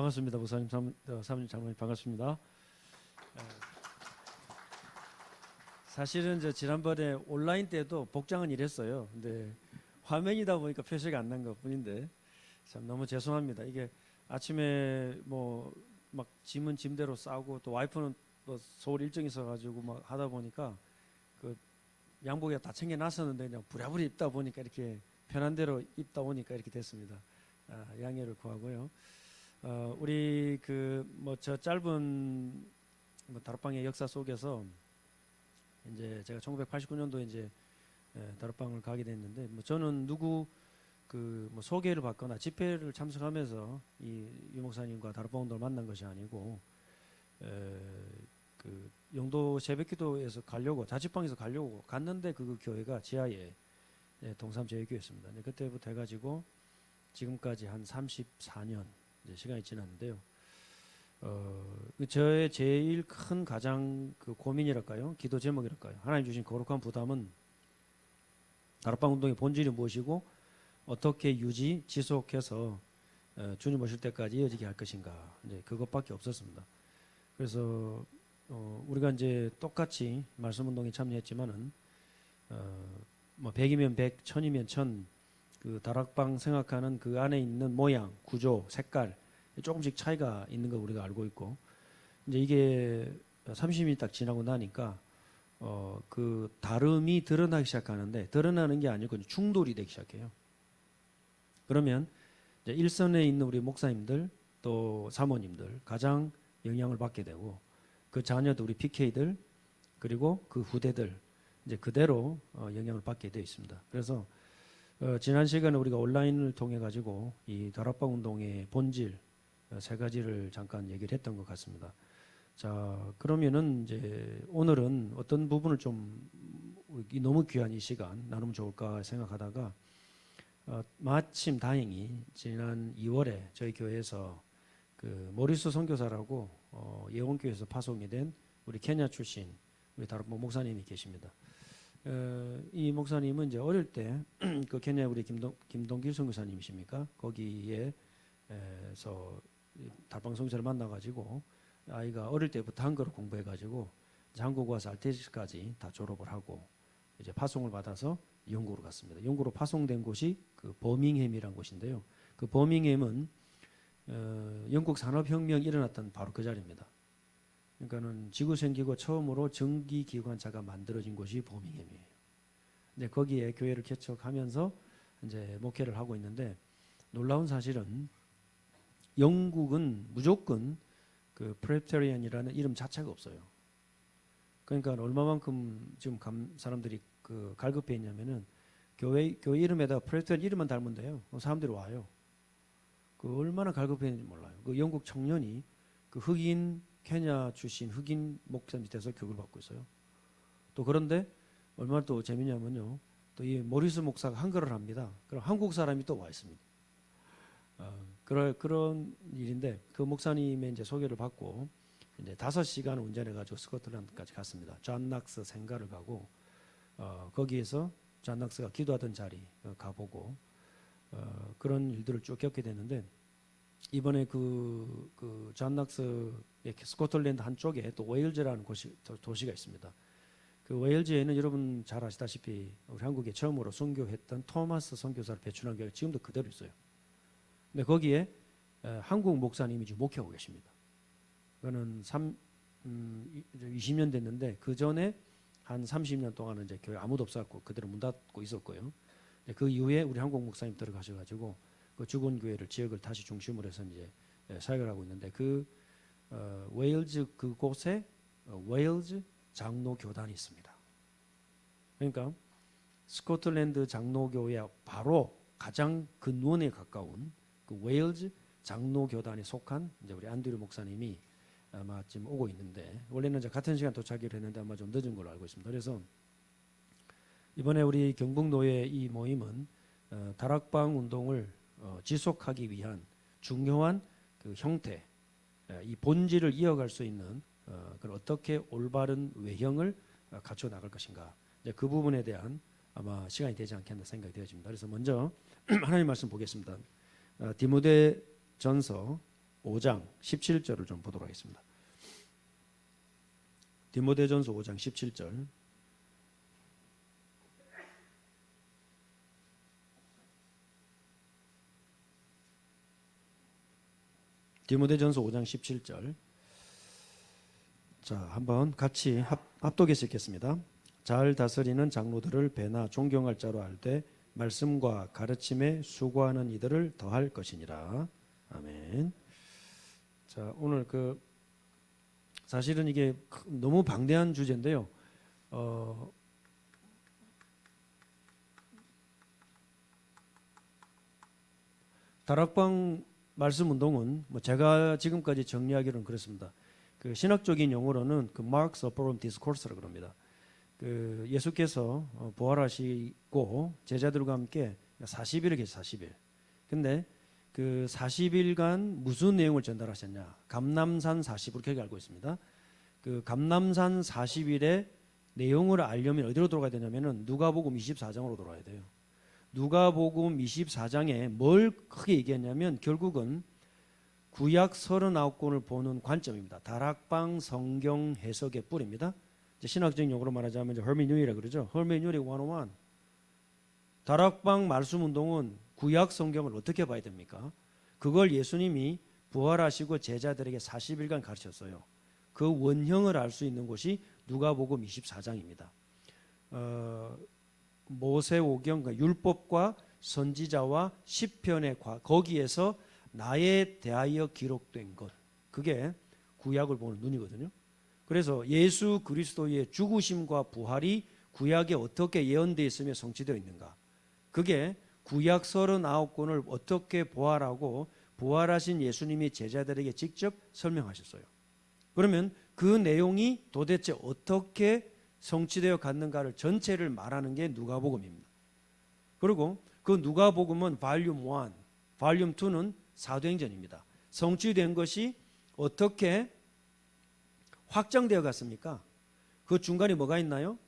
반갑습니다. 목사님, 사모님, 장로님 반갑습니다. 사실은 지난번에 온라인 때도 복장은 이랬어요. 근데 화면이다 보니까 표시가 안 난 것뿐인데 참 너무 죄송합니다. 이게 아침에 뭐 막 짐은 짐대로 싸고 또 와이프는 또 서울 일정이 있어가지고 막 하다 보니까 그 양복에 다 챙겨놨었는데 그냥 부랴부랴 입다 보니까 이렇게 편한 대로 입다 보니까 이렇게 됐습니다. 양해를 구하고요. 우리 저 짧은 다락방의 역사 속에서 이제 제가 1989년도에 이제 다락방을 가게 됐는데 저는 누구 소개를 받거나 집회를 참석하면서 이 유목사님과 다락방 운동을 만난 것이 아니고 영도 새벽기도에서 가려고 자취방에서 가려고 갔는데 그 교회가 지하에 동삼제일교회였습니다. 그때부터 해가지고 지금까지 한 34년 이제 시간이 지났는데요. 저의 제일 큰 가장 고민이랄까요? 기도 제목이랄까요? 하나님 주신 거룩한 부담은 다락방 운동의 본질이 무엇이고 어떻게 지속해서 주님 오실 때까지 이어지게 할 것인가? 이제 그것밖에 없었습니다. 그래서 우리가 이제 똑같이 말씀 운동에 참여했지만은 100이면 100, 1000이면 1000 그 다락방 생각하는 그 안에 있는 모양, 구조, 색깔 조금씩 차이가 있는 거 우리가 알고 있고 이제 이게 30년이 딱 지나고 나니까 그 다름이 드러나기 시작하는데 드러나는 게 아니고 충돌이 되기 시작해요. 그러면 이제 일선에 있는 우리 목사님들 또 사모님들 가장 영향을 받게 되고 그 자녀들 우리 PK들 그리고 그 후대들 이제 그대로 영향을 받게 되어 있습니다. 그래서 지난 시간에 우리가 온라인을 통해 가지고 이 다락방 운동의 본질 세 가지를 잠깐 얘기를 했던 것 같습니다. 자, 그러면은 이제 오늘은 어떤 부분을 좀 너무 귀한 이 시간 나누면 좋을까 생각하다가 마침 다행히 지난 2월에 저희 교회에서 모리스 선교사라고 예원교회에서 파송이 된 우리 케냐 출신 우리 다락방 목사님이 계십니다. 이 목사님은 이제 어릴 때 그 케냐 우리 김동길 선교사님이십니까? 거기에서 다락방 선교사를 만나가지고 아이가 어릴 때부터 한글을 공부해가지고 한국 와서 알테시까지 다 졸업을 하고 이제 파송을 받아서 영국으로 갔습니다. 영국으로 파송된 곳이 버밍햄이라는 곳인데요. 그 버밍햄은 영국 산업혁명이 일어났던 바로 그 자리입니다. 그러니까는 지구 생기고 처음으로 전기기관차가 만들어진 곳이 버밍햄이에요. 근데 거기에 교회를 개척하면서 이제 목회를 하고 있는데 놀라운 사실은 영국은 무조건 프레스비테리안이라는 이름 자체가 없어요. 그러니까 얼마만큼 지금 사람들이 갈급해 있냐면은 교회 이름에다가 프레스비테리안 이름만 달면 돼요. 사람들이 와요. 얼마나 갈급해 있는지 몰라요. 영국 청년이 흑인 케냐 출신 흑인 목사 밑에서 교육을 받고 있어요. 또 그런데 얼마나 또 재미냐면요. 또 이 모리스 목사가 한글을 합니다. 그럼 한국 사람이 또 와 있습니다. 그런 일인데 그 목사님의 이제 소개를 받고 이제 5시간 운전해가지고 스코틀랜드까지 갔습니다. 존 낙스 생가를 가고 거기에서 존 낙스가 기도하던 자리 가보고 그런 일들을 쭉 겪게 됐는데 이번에 존 낙스의 스코틀랜드 한쪽에 또 웨일즈라는 도시가 있습니다. 그 웨일즈에는 여러분 잘 아시다시피 우리 한국에 처음으로 선교했던 토마스 선교사를 배출한 교회가 지금도 그대로 있어요. 근데 거기에 한국 목사님이 지금 목회하고 계십니다. 그거는 20년 됐는데 그 전에 한 30년 동안은 이제 교회 아무도 없었고 그대로 문 닫고 있었고요. 그 이후에 우리 한국 목사님 들어가셔가지고 그 죽은 교회를 지역을 다시 중심으로 해서 이제 사역을 하고 있는데 웨일즈 그곳에 웨일즈 장로 교단이 있습니다. 그러니까 스코틀랜드 장로교회 바로 가장 근원에 가까운 웨일즈 장로 교단에 속한 이제 우리 안드류 목사님이 아마 지금 오고 있는데 원래는 이제 같은 시간 도착을 했는데 아마 좀 늦은 걸로 알고 있습니다. 그래서 이번에 우리 경북노회 이 모임은 다락방 운동을 지속하기 위한 중요한 형태, 이 본질을 이어갈 수 있는 어떻게 올바른 외형을 갖춰 나갈 것인가 이제 그 부분에 대한 아마 시간이 되지 않겠나 생각이 되어집니다. 그래서 먼저 하나님 말씀 보겠습니다. 디모데전서 5장 17절을 좀 보도록 하겠습니다. 디모데전서 5장 17절. 디모데전서 5장 17절. 자, 한번 같이 합독해서 읽겠습니다. 잘 다스리는 장로들을 배나 존경할 자로 알되 말씀과 가르침에 수고하는 이들을 더할 것이니라. 아멘. 자, 오늘 사실은 이게 너무 방대한 주제인데요. 다락방 말씀 운동은 제가 지금까지 정리하기로는 그렇습니다. 신학적인 용어로는 Marks of Reformed Discourse라고 합니다. 예수께서 부활하시고 제자들과 함께 40일을 계셨어요. 40일. 근데 40일간 무슨 내용을 전달하셨냐? 감람산 40일 그렇게 알고 있습니다. 감람산 40일의 내용을 알려면 어디로 돌아가야 되냐면은 누가복음 24장으로 돌아가야 돼요. 누가복음 24장에 뭘 크게 얘기했냐면 결국은 구약 39권을 보는 관점입니다. 다락방 성경 해석의 뿌리입니다. 신학적인 용어로 말하자면 hermeneutic이라고 그러죠. hermeneutic 101. 다락방 말씀 운동은 구약 성경을 어떻게 봐야 됩니까? 그걸 예수님이 부활하시고 제자들에게 40일간 가르쳤어요. 그 원형을 알 수 있는 곳이 누가복음 24장입니다. 모세오경 율법과 선지자와 시편의 거기에서 나에 대하여 기록된 것, 그게 구약을 보는 눈이거든요. 그래서 예수 그리스도의 죽으심과 부활이 구약에 어떻게 예언되어 있으며 성취되어 있는가, 그게 구약 39권을 어떻게 부활하고 부활하신 예수님이 제자들에게 직접 설명하셨어요. 그러면 그 내용이 도대체 어떻게 성취되어 갔는가를 전체를 말하는 게 누가복음입니다. 그리고 그 누가복음은 볼륨 1, 볼륨 2는 사도행전입니다. 성취된 것이 어떻게 확장되어 갔습니까? 그 중간에 뭐가 있나요?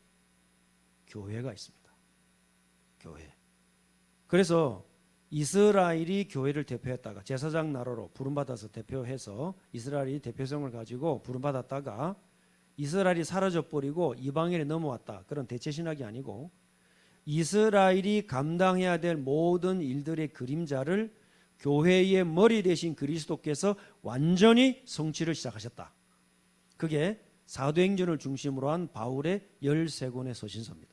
교회가 있습니다. 교회. 그래서 이스라엘이 교회를 대표했다가 제사장 나라로 부름받아서 대표해서 이스라엘이 대표성을 가지고 부름받았다가 이스라엘이 사라져버리고 이방인에 넘어왔다. 그런 대체신학이 아니고 이스라엘이 감당해야 될 모든 일들의 그림자를 교회의 머리 대신 그리스도께서 완전히 성취를 시작하셨다. 그게 사도행전을 중심으로 한 바울의 13권의 서신서입니다.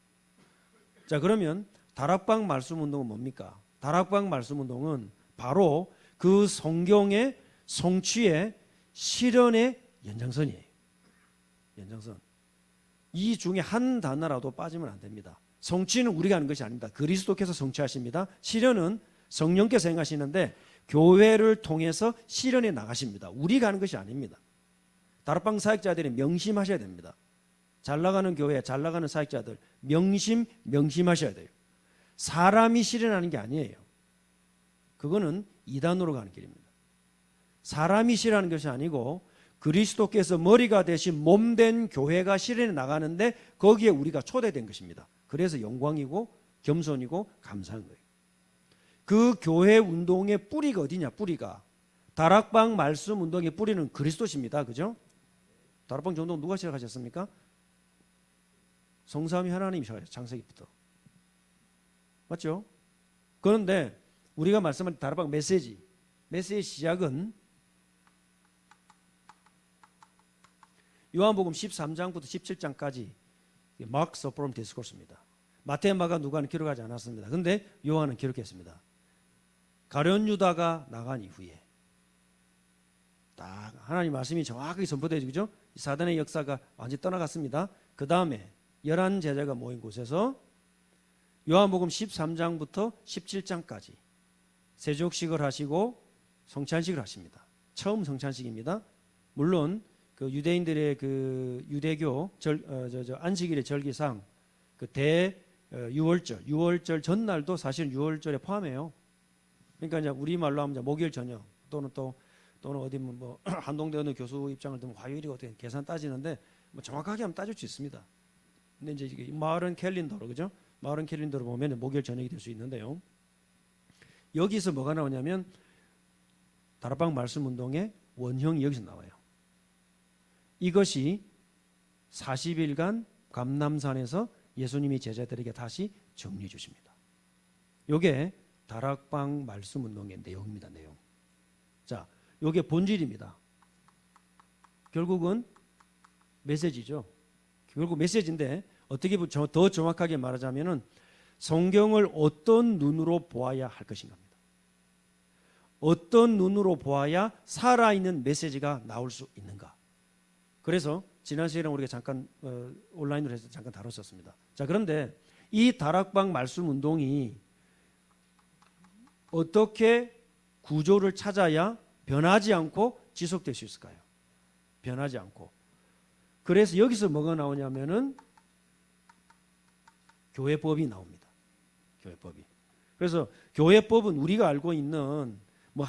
자, 그러면 다락방 말씀 운동은 뭡니까? 다락방 말씀 운동은 바로 그 성경의 성취의 실현의 연장선이에요. 연장선. 이 중에 한 단어라도 빠지면 안 됩니다. 성취는 우리가 하는 것이 아닙니다. 그리스도께서 성취하십니다. 실현은 성령께서 행하시는데 교회를 통해서 실현해 나가십니다. 우리가 하는 것이 아닙니다. 다락방 사역자들이 명심하셔야 됩니다. 잘 나가는 교회, 잘 나가는 사역자들 명심하셔야 돼요. 사람이 실현하는 게 아니에요. 그거는 이단으로 가는 길입니다. 사람이 실현하는 것이 아니고 그리스도께서 머리가 되신 몸된 교회가 실현해 나가는데 거기에 우리가 초대된 것입니다. 그래서 영광이고 겸손이고 감사한 거예요. 그 교회 운동의 뿌리가 어디냐? 뿌리가 다락방 말씀 운동의 뿌리는 그리스도십니다. 그죠? 다락방 운동 누가 시작하셨습니까? 성삼위 하나님이 시작하셨죠. 창세기부터. 맞죠? 그런데 우리가 말씀한 다락방 메시지 시작은 요한복음 13장부터 17장까지 Marks of Reformed Discourse입니다. 마태, 마가, 누가는 기록하지 않았습니다. 그런데 요한은 기록했습니다. 가룟 유다가 나간 이후에 딱 하나님 말씀이 정확하게 선포되죠. 그죠? 사단의 역사가 완전히 떠나갔습니다. 그 다음에 11 제자가 모인 곳에서 요한복음 13장부터 17장까지 세족식을 하시고 성찬식을 하십니다. 처음 성찬식입니다. 물론 그 유대인들의 그 유대교 안식일의 절기상 그 유월절 전날도 사실 유월절에 포함해요. 그러니까 이제 우리 말로 하면 목요일 저녁 또는 어디 뭐 한동대 어느 교수 입장을 들면 화요일이 어떻게 계산 따지는데 뭐 정확하게 하면 따질 수 있습니다. 근데 이제 이게 마을은 캘린더로 그죠? 마을은 캘린더로 보면 목요일 저녁이 될 수 있는데요. 여기서 뭐가 나오냐면 다락방 말씀 운동의 원형이 여기서 나와요. 이것이 40일간 감람산에서 예수님이 제자들에게 다시 정리해 주십니다. 이게 다락방 말씀 운동의 내용입니다. 내용. 자, 이게 본질입니다. 결국은 메시지죠. 결국 메시지인데 어떻게 더 정확하게 말하자면은 성경을 어떤 눈으로 보아야 할 것인가입니다. 어떤 눈으로 보아야 살아있는 메시지가 나올 수 있는가. 그래서 지난 시간에 우리가 잠깐 온라인으로 해서 잠깐 다뤘었습니다. 자, 그런데 이 다락방 말씀 운동이 어떻게 구조를 찾아야 변하지 않고 지속될 수 있을까요? 변하지 않고. 그래서 여기서 뭐가 나오냐면은 교회법이 나옵니다. 교회법이. 그래서 교회법은 우리가 알고 있는 뭐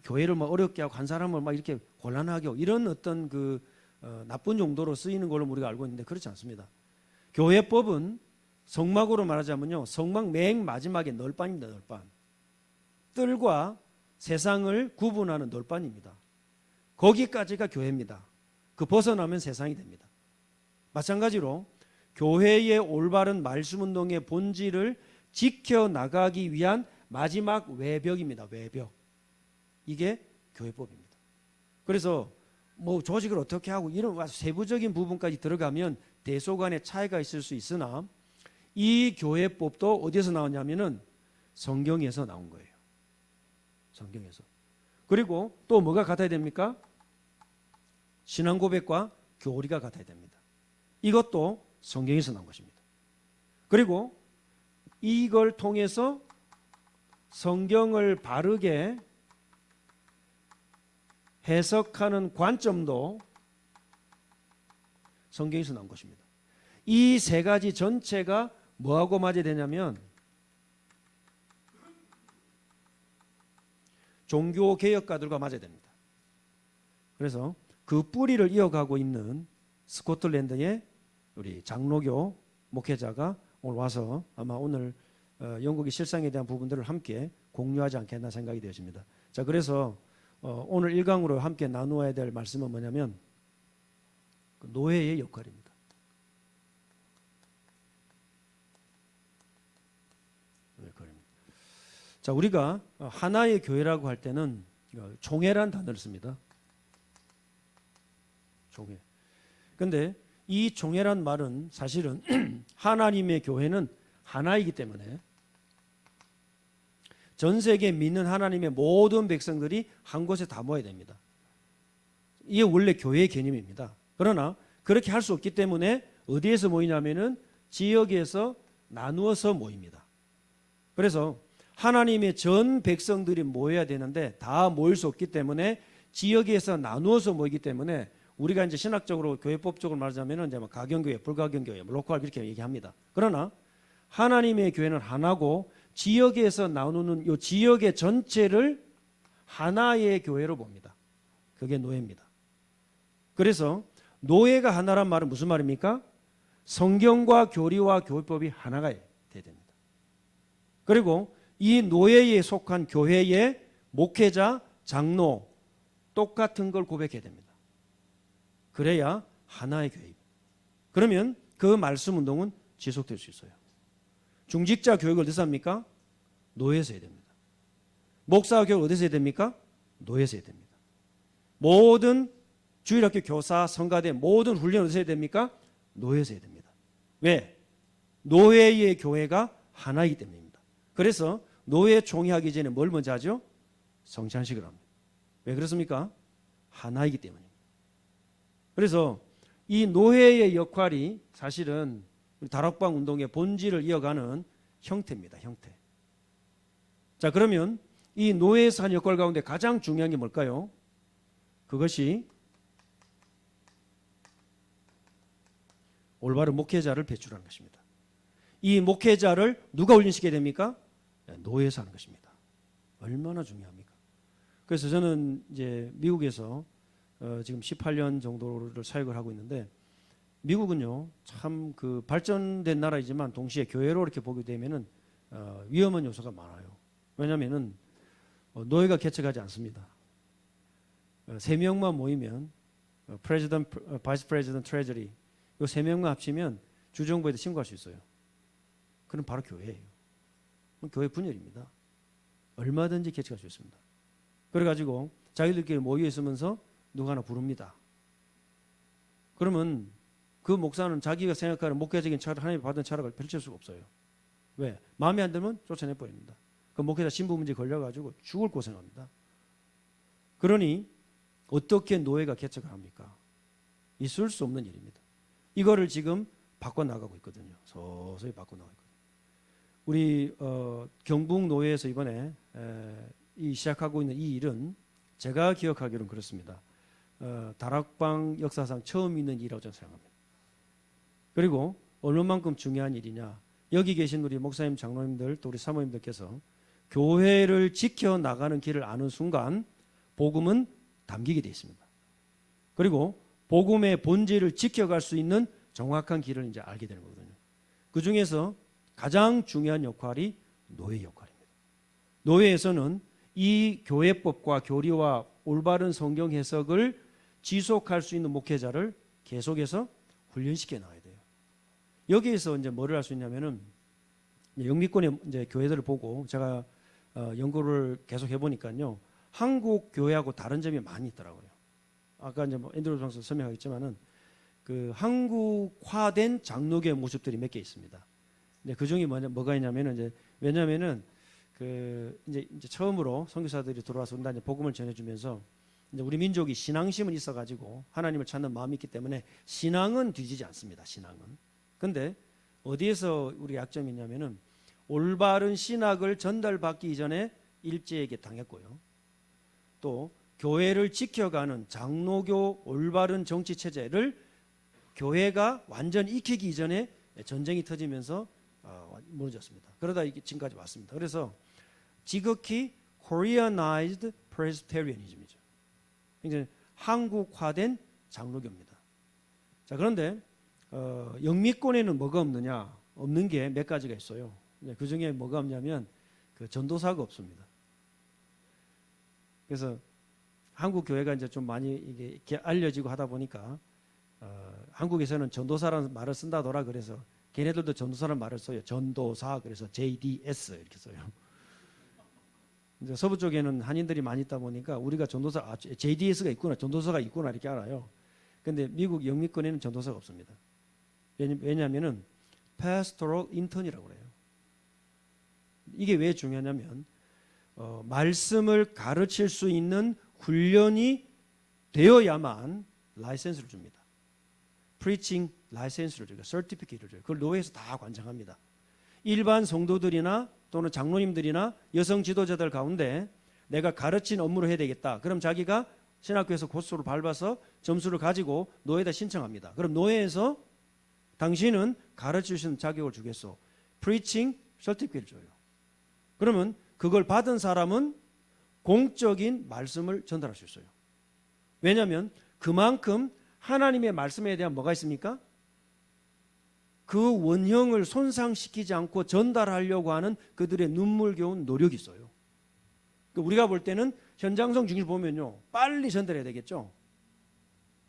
교회를 막 어렵게 하고 한 사람을 막 이렇게 곤란하게 하고 이런 어떤 그 나쁜 용도로 쓰이는 걸로 우리가 알고 있는데 그렇지 않습니다. 교회법은 성막으로 말하자면요, 성막 맨 마지막에 널판입니다. 널판. 뜰과 세상을 구분하는 널판입니다. 거기까지가 교회입니다. 그 벗어나면 세상이 됩니다. 마찬가지로 교회의 올바른 말씀 운동의 본질을 지켜나가기 위한 마지막 외벽입니다. 외벽. 이게 교회법입니다. 그래서 뭐 조직을 어떻게 하고 이런 아주 세부적인 부분까지 들어가면 대소간의 차이가 있을 수 있으나 이 교회법도 어디에서 나오냐면은 성경에서 나온 거예요. 성경에서. 그리고 또 뭐가 같아야 됩니까? 신앙 고백과 교리가 같아야 됩니다. 이것도 성경에서 나온 것입니다. 그리고 이걸 통해서 성경을 바르게 해석하는 관점도 성경에서 나온 것입니다. 이 세 가지 전체가 뭐하고 맞아야 되냐면 종교개혁가들과 맞아야 됩니다. 그래서 그 뿌리를 이어가고 있는 스코틀랜드의 우리 장로교 목회자가 오늘 와서 아마 오늘 영국의 실상에 대한 부분들을 함께 공유하지 않겠나 생각이 되어집니다. 자, 그래서 오늘 1강으로 함께 나누어야 될 말씀은 뭐냐면 노예의 역할입니다. 자, 우리가 하나의 교회라고 할 때는 총회란 단어를 씁니다. 총회. 근데 이 총회란 말은 사실은 하나님의 교회는 하나이기 때문에 전 세계 믿는 하나님의 모든 백성들이 한 곳에 다 모여야 됩니다. 이게 원래 교회의 개념입니다. 그러나 그렇게 할 수 없기 때문에 어디에서 모이냐면은 지역에서 나누어서 모입니다. 그래서 하나님의 전 백성들이 모여야 되는데 다 모일 수 없기 때문에 지역에서 나누어서 모이기 때문에 우리가 이제 신학적으로 교회법적으로 말하자면은 이제 가경교회, 불가경교회, 로컬 이렇게 얘기합니다. 그러나 하나님의 교회는 하나고 지역에서 나누는 이 지역의 전체를 하나의 교회로 봅니다. 그게 노예입니다. 그래서 노예가 하나란 말은 무슨 말입니까? 성경과 교리와 교회법이 하나가 돼야 됩니다. 그리고 이 노예에 속한 교회의 목회자, 장로 똑같은 걸 고백해야 됩니다. 그래야 하나의 교회입니다. 그러면 그 말씀 운동은 지속될 수 있어요. 중직자 교육을 어디서 합니까? 노예에서 해야 됩니다. 목사 교육을 어디서 해야 됩니까? 노예에서 해야 됩니다. 모든 주일학교 교사, 성가대 모든 훈련을 어디서 해야 됩니까? 노예에서 해야 됩니다. 왜? 노예의 교회가 하나이기 때문입니다. 그래서 노예 총회하기 전에 뭘 먼저 하죠? 성찬식을 합니다. 왜 그렇습니까? 하나이기 때문입니다. 그래서 이 노예의 역할이 사실은 우리 다락방 운동의 본질을 이어가는 형태입니다. 형태. 자, 그러면 이 노예에서 하는 역할 가운데 가장 중요한 게 뭘까요? 그것이 올바른 목회자를 배출하는 것입니다. 이 목회자를 누가 훈련시켜야 됩니까? 노예에서 하는 것입니다. 얼마나 중요합니까? 그래서 저는 이제 미국에서 지금 18년 정도를 사역을 하고 있는데 미국은요 참 그 발전된 나라이지만 동시에 교회로 이렇게 보게 되면은 위험한 요소가 많아요. 왜냐하면은 노예가 개척하지 않습니다. 세 명만 모이면 프레지던트, 바이스 프레지던트, 트레저리 요 세 명만 합치면 주정부에도 신고할 수 있어요. 그럼 바로 교회예요. 교회 분열입니다. 얼마든지 개최할 수 있습니다. 그래가지고 자기들끼리 모여 있으면서 누가 하나 부릅니다. 그러면 그 목사는 자기가 생각하는 목회적인 철학, 하나님이 받은 철학을 펼칠 수가 없어요. 왜? 마음에 안 들면 쫓아내버립니다. 그 목회자 신부 문제 걸려가지고 죽을 고생합니다. 그러니 어떻게 노예가 개척을 합니까? 있을 수 없는 일입니다. 이거를 지금 바꿔나가고 있거든요. 서서히 바꿔나가고 있거든요. 우리 경북 노회에서 이번에 이 시작하고 있는 이 일은 제가 기억하기로는 그렇습니다. 다락방 역사상 처음 있는 일이라고 저는 생각합니다. 그리고 얼마만큼 중요한 일이냐. 여기 계신 우리 목사님, 장로님들, 또 우리 사모님들께서 교회를 지켜나가는 길을 아는 순간 복음은 담기게 되어 있습니다. 그리고 복음의 본질을 지켜갈 수 있는 정확한 길을 이제 알게 되는 거거든요. 그 중에서 가장 중요한 역할이 노예 역할입니다. 노예에서는 이 교회법과 교리와 올바른 성경 해석을 지속할 수 있는 목회자를 계속해서 훈련시켜 나가야 돼요. 여기에서 이제 뭐를 할 수 있냐면은 영미권의 이제 교회들을 보고 제가 연구를 계속 해보니까요, 한국 교회하고 다른 점이 많이 있더라고요. 아까 이제 뭐 앤드류 장수 설명하겠지만은 그 한국화된 장로교회 모습들이 몇 개 있습니다. 그 중에 뭐가 있냐면은 이제 왜냐면은 그 이제 처음으로 선교사들이 들어와서 이제 복음을 전해주면서 이제 우리 민족이 신앙심은 있어가지고 하나님을 찾는 마음이 있기 때문에 신앙은 뒤지지 않습니다. 신앙은. 근데 어디에서 우리 약점이 있냐면은 올바른 신학을 전달받기 이전에 일제에게 당했고요. 또 교회를 지켜가는 장로교 올바른 정치 체제를 교회가 완전히 익히기 이전에 전쟁이 터지면서 무너졌습니다. 그러다 지금까지 왔습니다. 그래서 지극히 Koreanized Presbyterianism이죠. 굉장히 한국화된 장로교입니다. 자, 그런데 영미권에는 뭐가 없느냐? 없는 게 몇 가지가 있어요. 그 중에 뭐가 없냐면 그 전도사가 없습니다. 그래서 한국 교회가 이제 좀 많이 이게 알려지고 하다 보니까 한국에서는 전도사라는 말을 쓴다더라. 그래서 걔네들도 전도사라는 말을 써요. 전도사. 그래서 JDS 이렇게 써요. 이제 서부 쪽에는 한인들이 많이 있다 보니까 우리가 전도사, JDS가 있구나, 전도사가 있구나 이렇게 알아요. 근데 미국 영미권에는 전도사가 없습니다. 왜냐하면은 pastoral intern이라고 그래요. 이게 왜 중요하냐면 말씀을 가르칠 수 있는 훈련이 되어야만 라이센스를 줍니다. preaching 라이센스를 줘요. certificate를 줘요. 그걸 노회에서 다 관장합니다. 일반 성도들이나 또는 장로님들이나 여성 지도자들 가운데 내가 가르친 업무를 해야 되겠다. 그럼 자기가 신학교에서 고수를 밟아서 점수를 가지고 노회에다 신청합니다. 그럼 노회에서 당신은 가르칠 수 있는 자격을 주겠소. preaching certificate를 줘요. 그러면 그걸 받은 사람은 공적인 말씀을 전달할 수 있어요. 왜냐하면 그만큼 하나님의 말씀에 대한 뭐가 있습니까? 그 원형을 손상시키지 않고 전달하려고 하는 그들의 눈물겨운 노력이 있어요. 우리가 볼 때는 현장성 중심을 보면요, 빨리 전달해야 되겠죠.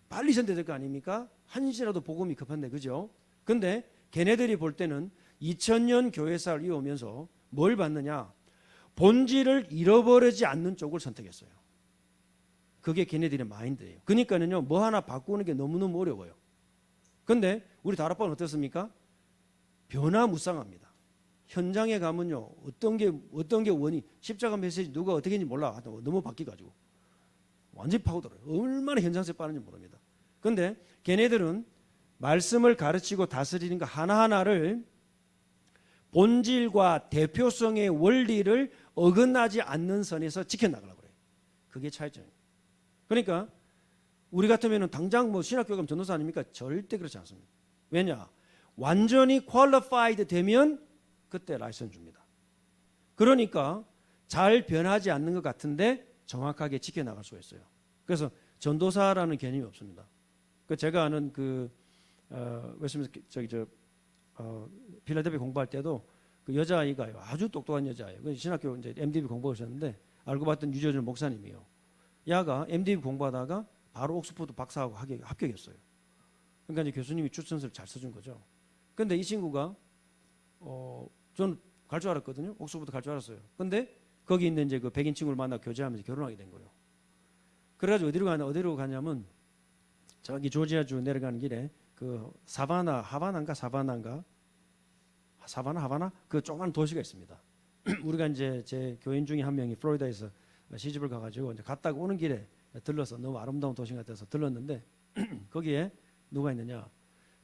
빨리 전달해야 될 거 아닙니까? 한시라도 복음이 급한데, 그죠? 근데 걔네들이 볼 때는 2000년 교회사를 이어오면서 뭘 받느냐? 본질을 잃어버리지 않는 쪽을 선택했어요. 그게 걔네들의 마인드예요. 그러니까는요, 뭐 하나 바꾸는 게 너무너무 어려워요. 근데 우리 다락방은 어떻습니까? 변화무쌍합니다. 현장에 가면요, 어떤 게 원인, 십자가 메시지 누가 어떻게 했는지 몰라. 너무 바뀌어가지고 완전히 파고들어요. 얼마나 현장세 빠른지 모릅니다. 근데 걔네들은 말씀을 가르치고 다스리는 거 하나하나를 본질과 대표성의 원리를 어긋나지 않는 선에서 지켜나가려고 그래요. 그게 차이점입니다. 그러니까 우리 같으면 당장 뭐 신학교 가면 전도사 아닙니까? 절대 그렇지 않습니다. 왜냐? 완전히 qualified 되면 그때 라이선스 줍니다. 그러니까 잘 변하지 않는 것 같은데 정확하게 지켜나갈 수가 있어요. 그래서 전도사라는 개념이 없습니다. 제가 아는 필라델피아 공부할 때도 그 여자아이가요, 아주 똑똑한 여자예요. 신학교 이제 MDB 공부하셨는데 알고 봤던 유저준 목사님이에요. 야가 MD 공부하다가 바로 옥스퍼드 박사하고 합격했어요. 그러니까 이제 교수님이 추천서를 잘 써준 거죠. 근데 이 친구가 저는 갈 줄 알았거든요. 옥스퍼드 갈 줄 알았어요. 근데 거기 있는 이제 그 백인 친구를 만나 교제하면서 결혼하게 된 거예요. 그래가지고 어디로 가냐면 저기 조지아주 내려가는 길에 그 하바나 그 조그만 도시가 있습니다. 우리가 이제 제 교인 중에 한 명이 플로리다에서 시집을 가가지고 이제 갔다가 오는 길에 들러서 너무 아름다운 도시 같아서 들렀는데 거기에 누가 있느냐?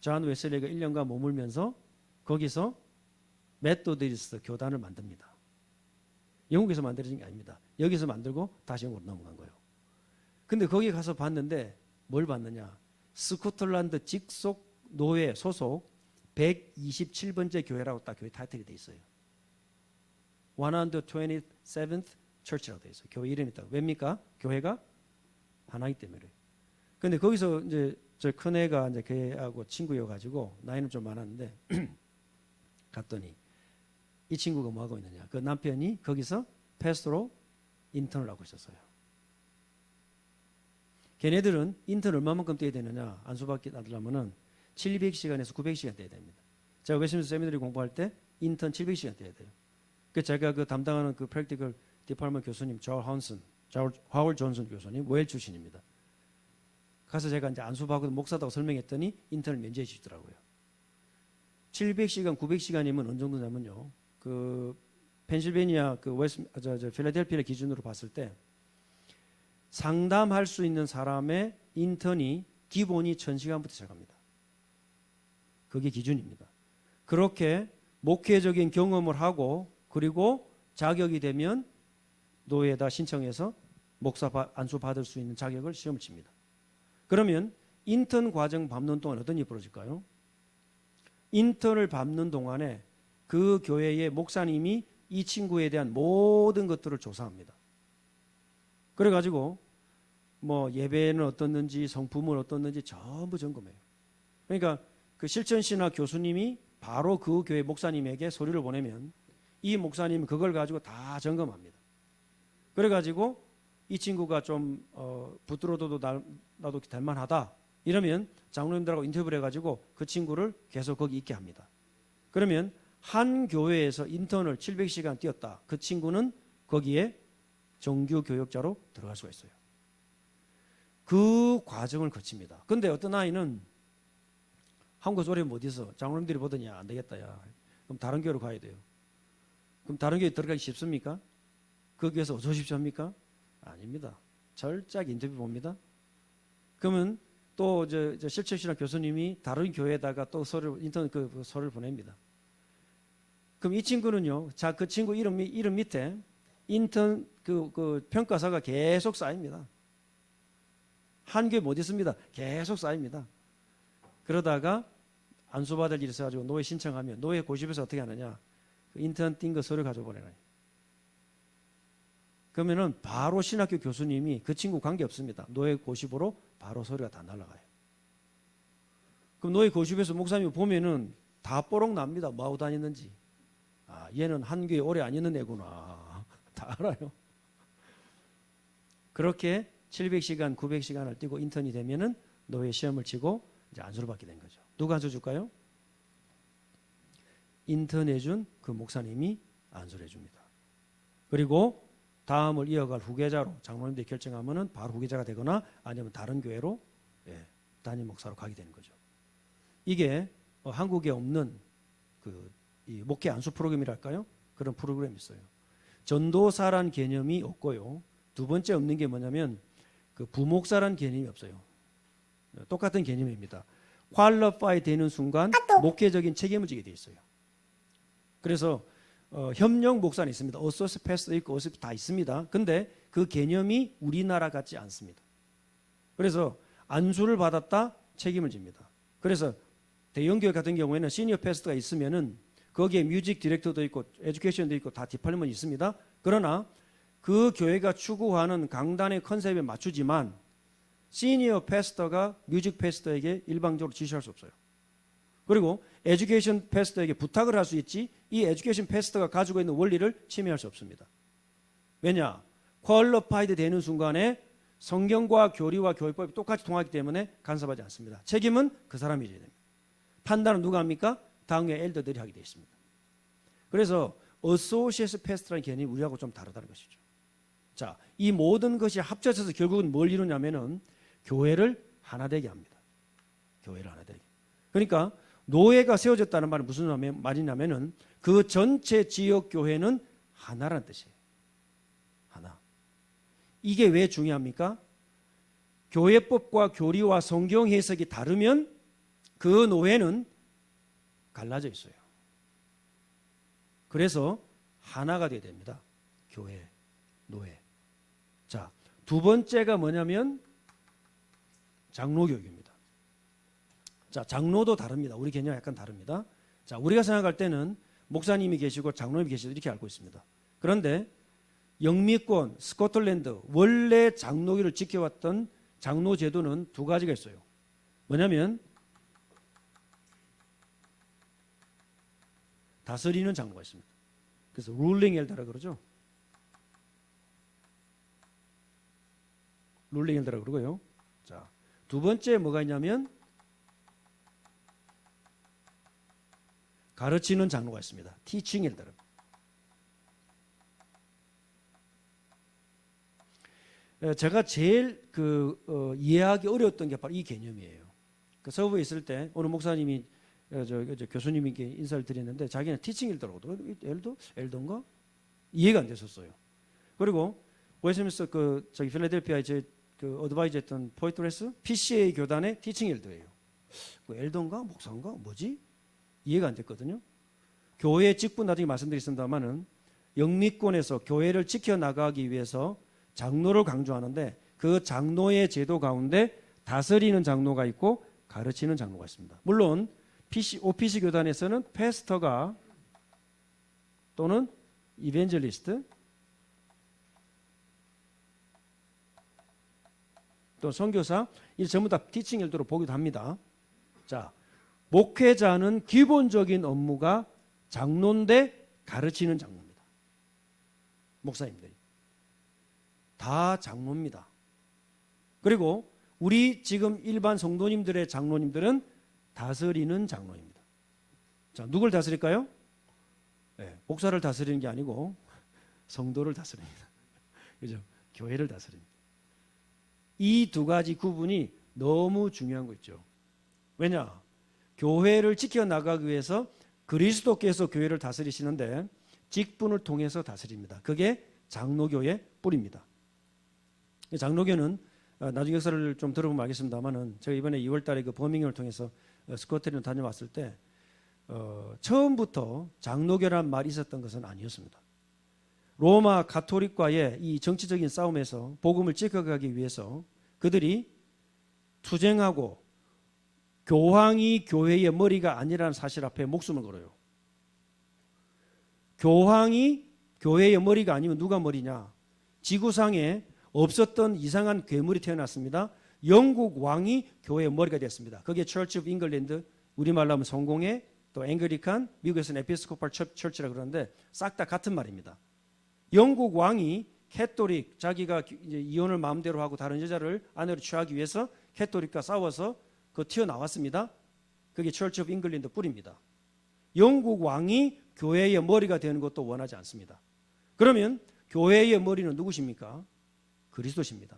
존 웨슬리가 1년간 머물면서 거기서 메토디스트 교단을 만듭니다. 영국에서 만들어진 게 아닙니다. 여기서 만들고 다시 영국으로 넘어간 거예요. 근데 거기 가서 봤는데 뭘 봤느냐? 스코틀랜드 직속 노예 소속 127번째 교회라고 딱 교회 타이틀이 돼 있어요. 127th Church라고 돼 있어요. 교회 이름이 딱. 왜입니까? 교회가 하나이기 때문에. 근데 거기서 이제 저 큰 애가 이제 걔하고 친구여가지고 나이는 좀 많았는데 갔더니 이 친구가 뭐 하고 있느냐? 그 남편이 거기서 패스토로 인턴을 하고 있었어요. 걔네들은 인턴 얼마만큼 떼야 되느냐? 안수받으려면은 700시간에서 900시간 떼야 됩니다. 제가 웨스민스터 세미너리 공부할 때 인턴 700시간 떼야 돼요. 그 제가 그 담당하는 그 프랙티컬 디파트먼트 교수님 하월 존슨 교수님 웨일 출신입니다. 가서 제가 이제 안수받고 목사다고 설명했더니 인턴을 면제해 주시더라고요. 700시간, 900시간이면 어느 정도냐면요. 그 펜실베니아 그 필라델피아 기준으로 봤을 때 상담할 수 있는 사람의 인턴이 기본이 1000시간부터 시작합니다. 그게 기준입니다. 그렇게 목회적인 경험을 하고 그리고 자격이 되면 노예에다 신청해서 목사 안수 받을 수 있는 자격을 시험을 칩니다. 그러면 인턴 과정 밟는 동안 어떤 일이 벌어질까요? 인턴을 밟는 동안에 그 교회의 목사님이 이 친구에 대한 모든 것들을 조사합니다. 그래가지고 뭐 예배는 어떻는지 성품은 어떻는지 전부 점검해요. 그러니까 그 실천신학 교수님이 바로 그 교회 목사님에게 서류를 보내면 이 목사님은 그걸 가지고 다 점검합니다. 그래가지고 이 친구가 좀 붙들어도 나도 될 만하다 이러면 장로님들하고 인터뷰를 해가지고 그 친구를 계속 거기 있게 합니다. 그러면 한 교회에서 인턴을 700시간 뛰었다. 그 친구는 거기에 정규 교역자로 들어갈 수가 있어요. 그 과정을 거칩니다. 근데 어떤 아이는 한국 소리 못 있어. 장로님들이 보더니 안 되겠다. 야. 그럼 다른 교회로 가야 돼요. 그럼 다른 교회 들어가기 쉽습니까? 거기에서 어쩌십시오 합니까? 아닙니다. 철저하게 인터뷰 봅니다. 그러면 또 저 실천신학 교수님이 다른 교회에다가 또 인턴 그 서류를 보냅니다. 그럼 이 친구는요, 자, 그 친구 이름 밑에 인턴 그 평가서가 계속 쌓입니다. 한 교회 못 있습니다. 계속 쌓입니다. 그러다가 안수받을 일이 있어가지고 노예 신청하면 노예 고시부에서 어떻게 하느냐? 그 인턴 띈 거 서류 가져보내놔요. 그러면은 바로 신학교 교수님이 그 친구 관계 없습니다. 노예 고시부로 바로 서류가 다 날아가요. 그럼 노예 고시부에서 목사님이 보면은 다 뽀록 납니다. 뭐하고 다녔는지. 아, 얘는 한 교회 오래 안 있는 애구나. 다 알아요. 그렇게 700시간, 900시간을 뛰고 인턴이 되면은 노예 시험을 치고 이제 안수를 받게 된 거죠. 누가 안수 줄까요? 인턴 해준 그 목사님이 안수를 해줍니다. 그리고 다음을 이어갈 후계자로 장로님들이 결정하면은 바로 후계자가 되거나 아니면 다른 교회로 담임 목사로 가게 되는 거죠. 이게 한국에 없는 이 목회 안수 프로그램이랄까요? 그런 프로그램이 있어요. 전도사란 개념이 없고요. 두 번째 없는 게 뭐냐면 그 부목사란 개념이 없어요. 똑같은 개념입니다. 퀄리파이 되는 순간 목회적인 책임을 지게 돼 있어요. 그래서 협력 목사는 있습니다. 어소시 패스도 있고 어소시 다 있습니다. 근데 그 개념이 우리나라 같지 않습니다. 그래서 안수를 받았다 책임을 집니다. 그래서 대형교회 같은 경우에는 시니어 패스터가 있으면은 거기에 뮤직 디렉터도 있고 에듀케이션도 있고 다 디파트먼트 있습니다. 그러나 그 교회가 추구하는 강단의 컨셉에 맞추지만 시니어 패스터가 뮤직 패스터에게 일방적으로 지시할 수 없어요. 그리고 에듀케이션 패스터에게 부탁을 할 수 있지 이 에듀케이션 패스터가 가지고 있는 원리를 침해할 수 없습니다. 왜냐? 퀄리파이드 되는 순간에 성경과 교리와 교회법이 똑같이 통하기 때문에 간섭하지 않습니다. 책임은 그 사람이 져야 됩니다. 판단은 누가 합니까? 당회 엘더들이 하게 되어 있습니다. 그래서 어소시에이트 패스트라는 개념이 우리하고 좀 다르다는 것이죠. 자, 이 모든 것이 합쳐져서 결국은 뭘 이루냐면은 교회를 하나 되게 합니다. 교회를 하나 되게. 그러니까 노예가 세워졌다는 말은 무슨 말이냐면은 그 전체 지역 교회는 하나라는 뜻이에요. 하나. 이게 왜 중요합니까? 교회법과 교리와 성경 해석이 다르면 그 노예는 갈라져 있어요. 그래서 하나가 되어야 됩니다. 교회, 노예. 자, 두 번째가 뭐냐면 장로교육입니다. 자, 장로도 다릅니다. 우리 개념이 약간 다릅니다. 자, 우리가 생각할 때는 목사님이 계시고 장로님이 계시고 이렇게 알고 있습니다. 그런데 영미권, 스코틀랜드 원래 장로교를 지켜왔던 장로 제도는 두 가지가 있어요. 뭐냐면 다스리는 장로가 있습니다. 그래서 룰링 엘더라 그러죠. 룰링 엘더라 그러고요. 자, 두 번째 뭐가 있냐면 가르치는 장로가 있습니다. 티칭 엘더라. 제가 제일 이해하기 어려웠던 게 바로 이 개념이에요. 그 서부에 있을 때 어느 목사님이 교수님께 인사를 드렸는데 자기는 티칭 엘더라고 엘더인가 이해가 안 됐었어요. 그리고 웨스트민스터 필라델피아에 어드바이저 했던 포이트레스 PCA 교단의 티칭 엘더예요. 엘더인가 목사인가 뭐지? 이해가 안 됐거든요. 교회 직분 나중에 말씀드리겠습니다만은 영미권에서 교회를 지켜나가기 위해서 장로를 강조하는데 그 장로의 제도 가운데 다스리는 장로가 있고 가르치는 장로가 있습니다. 물론 OPC 교단에서는 패스터가 또는 이벤젤리스트 또 선교사 이 전부 다 티칭 엘더로 보기도 합니다. 자, 목회자는 기본적인 업무가 장로인데 가르치는 장로입니다. 목사님들이 다 장로입니다. 그리고 우리 지금 일반 성도님들의 장로님들은 다스리는 장로입니다. 자, 누굴 다스릴까요? 네, 목사를 다스리는 게 아니고 성도를 다스립니다. 그죠? 교회를 다스립니다. 이 두 가지 구분이 너무 중요한 거 있죠. 왜냐? 교회를 지켜나가기 위해서 그리스도께서 교회를 다스리시는데 직분을 통해서 다스립니다. 그게 장로교의 뿌리입니다. 장로교는 나중에 역사를 좀 들어보면 알겠습니다만은 제가 이번에 2월 달에 그 버밍을 통해서 스코틀랜드 다녀왔을 때 처음부터 장로교란 말이 있었던 것은 아니었습니다. 로마 가톨릭과의 이 정치적인 싸움에서 복음을 지켜가기 위해서 그들이 투쟁하고 교황이 교회의 머리가 아니라는 사실 앞에 목숨을 걸어요. 교황이 교회의 머리가 아니면 누가 머리냐? 지구상에 없었던 이상한 괴물이 태어났습니다. 영국 왕이 교회의 머리가 됐습니다. 그게 Church of England, 우리말로 하면 성공회, 또 앵글리칸, 미국에서는 에피스코팔 처치라 그러는데 싹 다 같은 말입니다. 영국 왕이 캐토릭, 자기가 이제 이혼을 마음대로 하고 다른 여자를 아내로 취하기 위해서 캐토릭과 싸워서 튀어나왔습니다. 그게 Church of England 뿌리입니다. 영국 왕이 교회의 머리가 되는 것도 원하지 않습니다. 그러면 교회의 머리는 누구십니까? 그리스도십니다.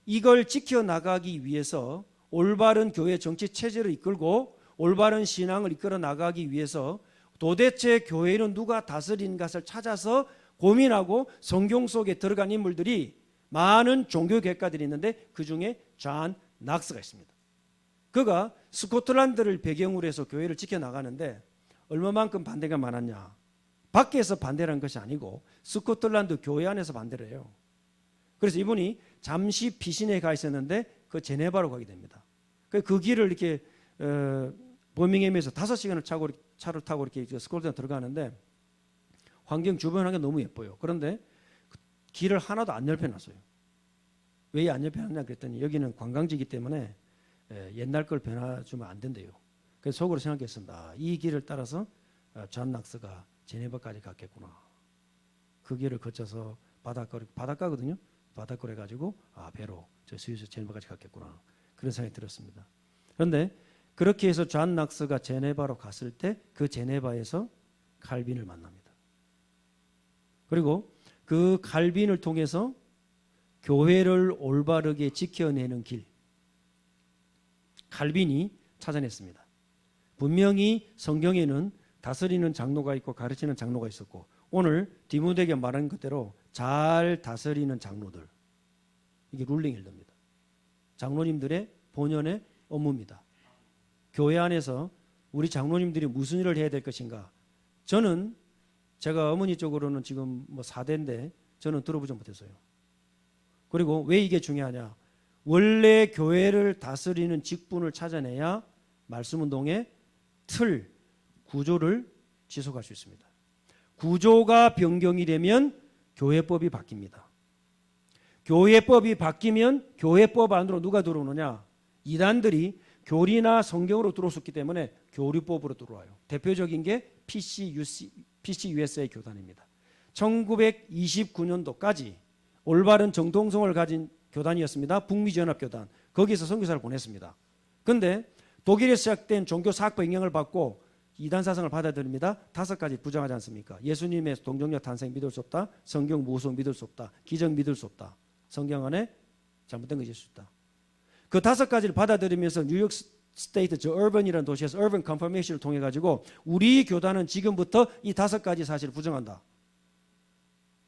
이걸 지켜나가기 위해서 올바른 교회 정치 체제를 이끌고 올바른 신앙을 이끌어 나가기 위해서 도대체 교회는 누가 다스리는 것을 찾아서 고민하고 성경 속에 들어간 인물들이 많은 종교개혁가들이 있는데 그중에 존 낙스가 있습니다. 그가 스코틀랜드를 배경으로 해서 교회를 지켜나가는데 얼마만큼 반대가 많았냐. 밖에서 반대라는 것이 아니고 스코틀랜드 교회 안에서 반대를 해요. 그래서 이분이 잠시 피신에 가 있었는데 그 제네바로 가게 됩니다. 그 길을 이렇게 버밍햄에서 5시간을 차를 타고 이렇게 스코틀랜드 들어가는데 환경 주변 환경 너무 예뻐요. 그런데 길을 하나도 안 열펴놨어요. 왜 안 열펴놨냐 그랬더니 여기는 관광지이기 때문에 옛날 걸 변화주면 안 된대요. 그래서 속으로 생각했습니다. 이 길을 따라서 존 낙스가 제네바까지 갔겠구나. 그 길을 거쳐서 바닷가거든요. 바닷가에 가지고 배로 저 스위스 제네바까지 갔겠구나 그런 생각이 들었습니다. 그런데 그렇게 해서 존 낙스가 제네바로 갔을 때 그 제네바에서 칼빈을 만납니다. 그리고 그 칼빈을 통해서 교회를 올바르게 지켜내는 길 칼빈이 찾아냈습니다. 분명히 성경에는 다스리는 장로가 있고 가르치는 장로가 있었고 오늘 디모데에게 말한 것대로 잘 다스리는 장로들 이게 룰링 엘더입니다. 장로님들의 본연의 업무입니다. 교회 안에서 우리 장로님들이 무슨 일을 해야 될 것인가 저는 제가 어머니 쪽으로는 지금 4대인데 저는 들어보지 못했어요. 그리고 왜 이게 중요하냐 원래 교회를 다스리는 직분을 찾아내야 말씀운동의 틀, 구조를 지속할 수 있습니다. 구조가 변경이 되면 교회법이 바뀝니다. 교회법이 바뀌면 교회법 안으로 누가 들어오느냐 이단들이 교리나 성경으로 들어왔기 때문에 교리법으로 들어와요. 대표적인 게 PCUSA 교단입니다. 1929년도까지 올바른 정통성을 가진 교단이었습니다. 북미전합교단. 거기서 선교사를 보냈습니다. 그런데 독일에서 시작된 종교 사학부 영향을 받고 이단 사상을 받아들입니다. 5가지 부정하지 않습니까? 예수님의 동정녀 탄생 믿을 수 없다. 성경 무속 믿을 수 없다. 기적 믿을 수 없다. 성경 안에 잘못된 것일 수 있다. 그 5가지를 받아들이면서 뉴욕 스테이트 저 얼번이라는 도시에서 얼번 컨퍼메이션을 통해 가지고 우리 교단은 지금부터 이 5가지 사실을 부정한다.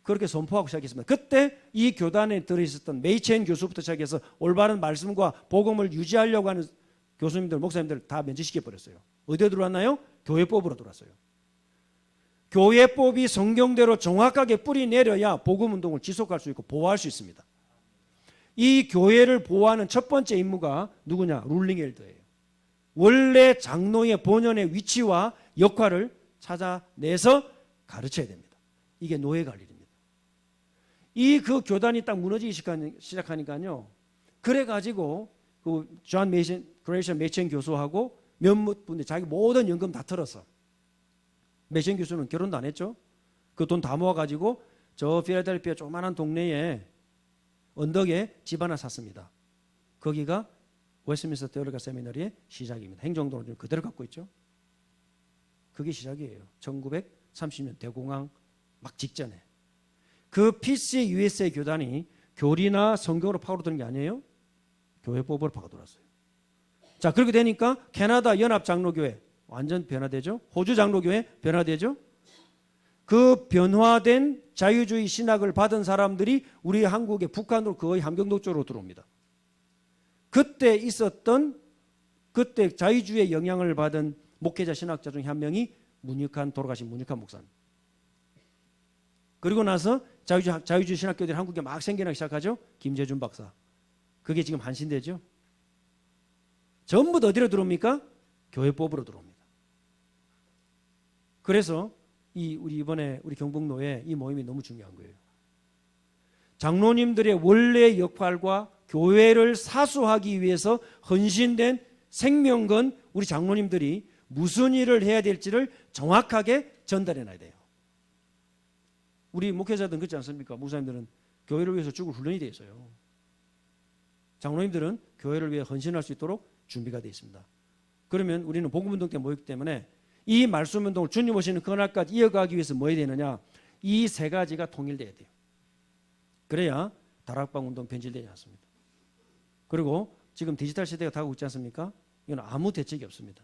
그렇게 선포하고 시작했습니다. 그때 이 교단에 들어있었던 메이첸 교수부터 시작해서 올바른 말씀과 복음을 유지하려고 하는 교수님들, 목사님들 다 면제시켜버렸어요. 어디에 들어왔나요? 교회법으로 들어왔어요. 교회법이 성경대로 정확하게 뿌리 내려야 복음운동을 지속할 수 있고 보호할 수 있습니다. 이 교회를 보호하는 첫 번째 임무가 누구냐? 룰링 엘더예요. 원래 장로의 본연의 위치와 역할을 찾아내서 가르쳐야 됩니다. 이게 노예가 할 일입니다. 그 교단이 딱 무너지기 시작하니까요. 그래가지고 존 메이션 교수하고 몇몇 분들 자기 모든 연금 다 털었어. 메이션 교수는 결혼도 안 했죠. 그 돈 다 모아가지고 저 필라델피아 조그만한 동네에 언덕에 집 하나 샀습니다. 거기가 웨스트민스터 테올로기cal 세미너리의 시작입니다. 행정도를 그대로 갖고 있죠. 그게 시작이에요. 1930년 대공황 막 직전에. 그 PCUSA 교단이 교리나 성경으로 파고드는 게 아니에요. 교회법으로 파고들었어요. 자, 그렇게 되니까 캐나다 연합장로교회 완전 변화되죠. 호주 장로교회 변화되죠. 그 변화된 자유주의 신학을 받은 사람들이 우리 한국의 북한으로 거의 함경도 쪽으로 들어옵니다. 그때 자유주의의 영향을 받은 목회자 신학자 중에 한 명이 돌아가신 문익환 목사님. 그리고 나서 자유주의 신학교들이 한국에 막 생겨나기 시작하죠. 김재준 박사. 그게 지금 한신대죠. 전부 다 어디로 들어옵니까? 교회법으로 들어옵니다. 그래서 우리 이번에 우리 경북노회 이 모임이 너무 중요한 거예요. 장로님들의 원래 역할과 교회를 사수하기 위해서 헌신된 생명건 우리 장로님들이 무슨 일을 해야 될지를 정확하게 전달해 놔야 돼요. 우리 목회자들은 그렇지 않습니까? 목사님들은 교회를 위해서 죽을 훈련이 되어 있어요. 장로님들은 교회를 위해 헌신할 수 있도록 준비가 되어 있습니다. 그러면 우리는 복음운동 때 모였기 때문에 이 말씀운동을 주님 오시는 그날까지 이어가기 위해서 뭐 해야 되느냐? 이 3가지가 통일돼야 돼요. 그래야 다락방 운동 변질되지 않습니다. 그리고 지금 디지털 시대가 다가오고 있지 않습니까? 이건 아무 대책이 없습니다.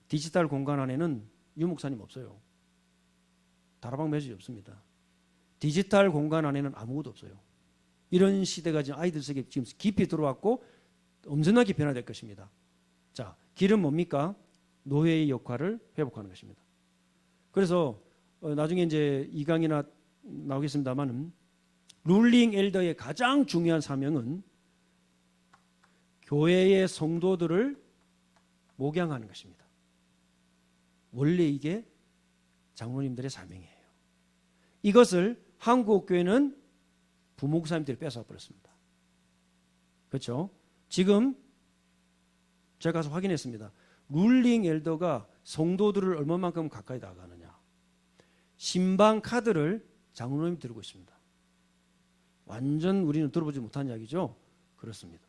디지털 공간 안에는 유목사님 없어요. 다락방 매주이 없습니다. 디지털 공간 안에는 아무것도 없어요. 이런 시대가 지금 아이들 속에 지금 깊이 들어왔고 엄청나게 변화될 것입니다. 자, 길은 뭡니까? 노예의 역할을 회복하는 것입니다. 그래서 나중에 이제 2강이나 나오겠습니다만은 룰링 엘더의 가장 중요한 사명은 교회의 성도들을 목양하는 것입니다. 원래 이게 장로님들의 사명이에요. 이것을 한국 교회는 부목사님들이 뺏어 버렸습니다. 그렇죠? 지금 제가 가서 확인했습니다. 룰링 엘더가 성도들을 얼마만큼 가까이 다가가느냐. 신방 카드를 장로님이 들고 있습니다. 완전 우리는 들어보지 못한 이야기죠. 그렇습니다.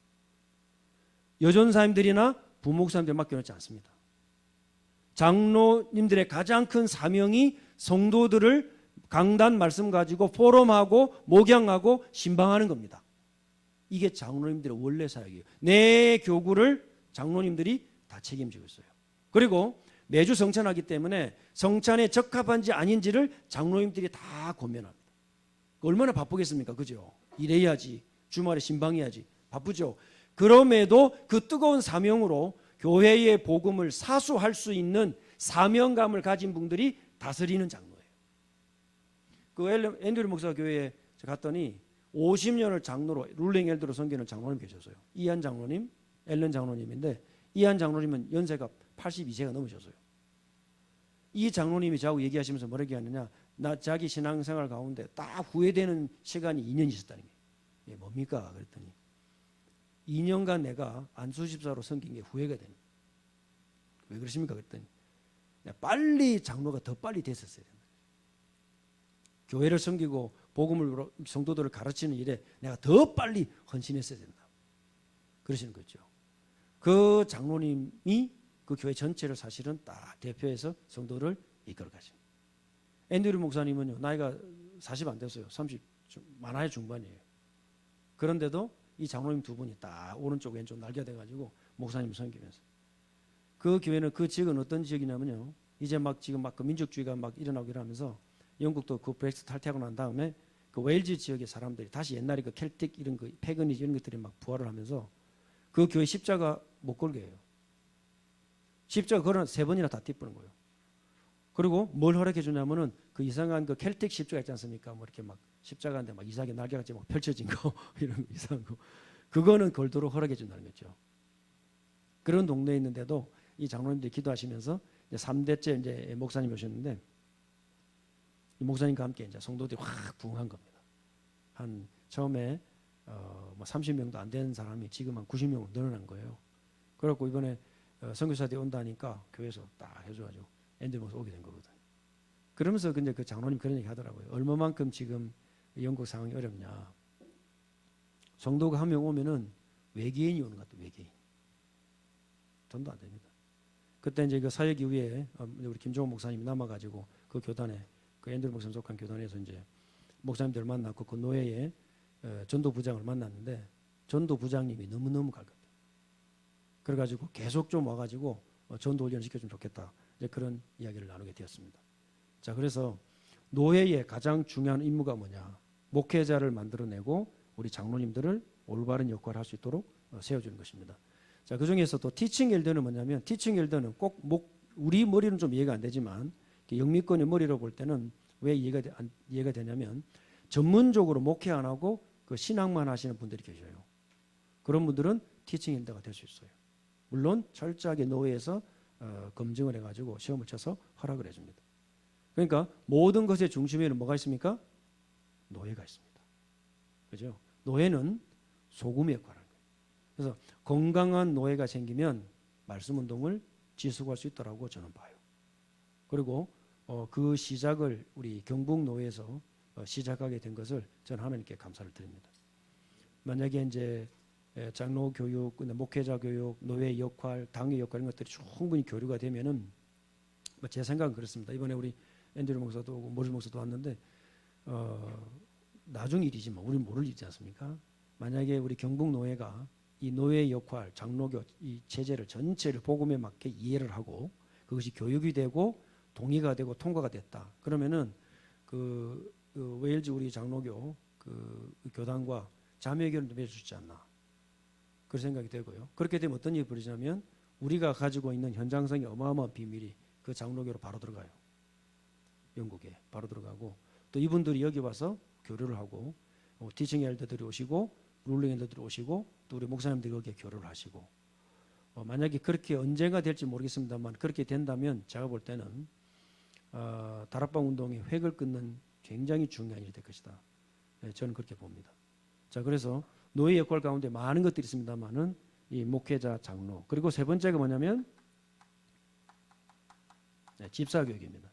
여전사님들이나 부목사님들 맡겨놓지 않습니다. 장로님들의 가장 큰 사명이 성도들을 강단 말씀 가지고 포럼하고 목양하고 신방하는 겁니다. 이게 장로님들의 원래 사역이에요. 내 교구를 장로님들이 다 책임지고 있어요. 그리고 매주 성찬하기 때문에 성찬에 적합한지 아닌지를 장로님들이 다 고민합니다. 얼마나 바쁘겠습니까? 그죠? 일해야지. 주말에 신방해야지. 바쁘죠? 그럼에도 그 뜨거운 사명으로 교회의 복음을 사수할 수 있는 사명감을 가진 분들이 다스리는 장로예요. 그 앤드류 목사 교회에 갔더니 50년을 장로로 룰링 엘더로 섬기는 장로님 계셨어요. 이한 장로님, 앨런 장로님인데 이한 장로님은 연세가 82세가 넘으셨어요. 이 장로님이 저하고 얘기하시면서 뭐라고 하느냐, 나 자기 신앙생활 가운데 딱 후회되는 시간이 2년 있었다는 거예요. 이게 뭡니까? 그랬더니 2년간 내가 안수집사로 섬긴 게 후회가 되는 거예요. 왜 그러십니까? 그랬더니 빨리 장로가 더 빨리 됐었어야 된다. 교회를 섬기고 복음을 성도들을 가르치는 일에 내가 더 빨리 헌신했어야 된다. 그러시는 거죠. 그 장로님이 그 교회 전체를 사실은 딱 대표해서 성도를 이끌어 가십니다. 앤드류 목사님은요, 나이가 40 안 됐어요. 30 많아야 중반이에요. 그런데도 이 장로님 두 분이 딱 오른쪽 왼쪽 날개가 돼가지고 목사님 섬기면서, 그 교회는 그 지역은 어떤 지역이냐면요, 이제 막 지금 막 그 민족주의가 막 일어나고 이러면서 영국도 그 브렉시트 탈퇴하고 난 다음에 그 웨일즈 지역의 사람들이 다시 옛날에 그 켈틱 이런 그 패거니즘 이런 것들이 막 부활을 하면서 그 교회 십자가 못 걸게 해요. 십자가 걸어 3번이나 다 띠뿌는 거예요. 그리고 뭘 허락해 주냐면은 그 이상한 그 켈틱 십자가 있지 않습니까? 뭐 이렇게 막 십자가인데 막 이상하게 날개같이 막 펼쳐진 거 이런 거 이상한 거, 그거는 걸도록 허락해 준다는 거죠. 그런 동네에 있는데도 이 장로님들이 기도하시면서 이제 3대째 이제 목사님이 오셨는데 이 목사님과 함께 이제 성도들이 확 부흥한 겁니다. 한 처음에 뭐 30명도 안 되는 사람이 지금 한 90명으로 늘어난 거예요. 그래갖고 이번에 선교사들이 온다니까 교회에서 딱 해줘가지고 앤드류 목사 오게 된 거거든요. 그러면서 근데 그 장로님 그런 얘기 하더라고요. 얼마만큼 지금 영국 상황이 어렵냐. 성도가 한 명 오면은 외계인이 오는 것 같아요. 외계인. 돈도 안 됩니다. 그때 이제 그 사역 이후에 우리 김종호 목사님이 남아가지고 그 교단에, 그 앤드류 목사님 속한 교단에서 이제 목사님들을 만났고 그 노예의 전도부장을 만났는데 전도부장님이 너무너무 갈급해요. 그래가지고 계속 좀 와가지고 전도 훈련을 시켜주면 좋겠다. 이제 그런 이야기를 나누게 되었습니다. 자, 그래서 노예의 가장 중요한 임무가 뭐냐? 목회자를 만들어내고 우리 장로님들을 올바른 역할을 할 수 있도록 세워주는 것입니다. 자, 그 중에서도 티칭 엘더는 뭐냐면, 티칭 엘더는 꼭 우리 머리는 좀 이해가 안 되지만 영미권의 머리로 볼 때는 왜 이해가 되냐면, 전문적으로 목회 안 하고 그 신앙만 하시는 분들이 계셔요. 그런 분들은 티칭 엘더가 될 수 있어요. 물론 철저하게 노예에서 검증을 해가지고 시험을 쳐서 허락을 해줍니다. 그러니까 모든 것의 중심에는 뭐가 있습니까? 노예가 있습니다. 그죠? 노예는 소금의 역할을 하는 거예요. 그래서 건강한 노예가 생기면 말씀 운동을 지속할 수 있다고 저는 봐요. 그리고 그 시작을 우리 경북 노예에서 시작하게 된 것을 저는 하나님께 감사를 드립니다. 만약에 이제 장로 교육, 목회자 교육, 노예 역할, 당의 역할 이런 것들이 충분히 교류가 되면은 제 생각은 그렇습니다. 이번에 우리 앤드류 목사도 오고 모리 목사도 왔는데 나중 일이지만 우리는 모를 일이지 않습니까? 만약에 우리 경북 노예가 이 노예 역할, 장로교 이 체제를 전체를 복음에 맞게 이해를 하고 그것이 교육이 되고 동의가 되고 통과가 됐다. 그러면은 그 웨일즈 우리 장로교 그 교단과 자매교를 맺을 수 있지 않나. 그런 생각이 되고요. 그렇게 되면 어떤 일이 벌어지냐면 우리가 가지고 있는 현장성이 어마어마한 비밀이 그 장로교로 바로 들어가요. 영국에 바로 들어가고 또 이분들이 여기 와서 교류를 하고 티칭 엘더들이 오시고 룰링 엘더들이 오시고 또 우리 목사님들이 여기에 교류를 하시고 만약에 그렇게 언젠가 될지 모르겠습니다만 그렇게 된다면 제가 볼 때는 다락방 운동의 획을 끊는 굉장히 중요한 일이 될 것이다. 네, 저는 그렇게 봅니다. 자, 그래서 노예 역할 가운데 많은 것들이 있습니다만은 이 목회자, 장로, 그리고 세 번째가 뭐냐면 집사 교육입니다.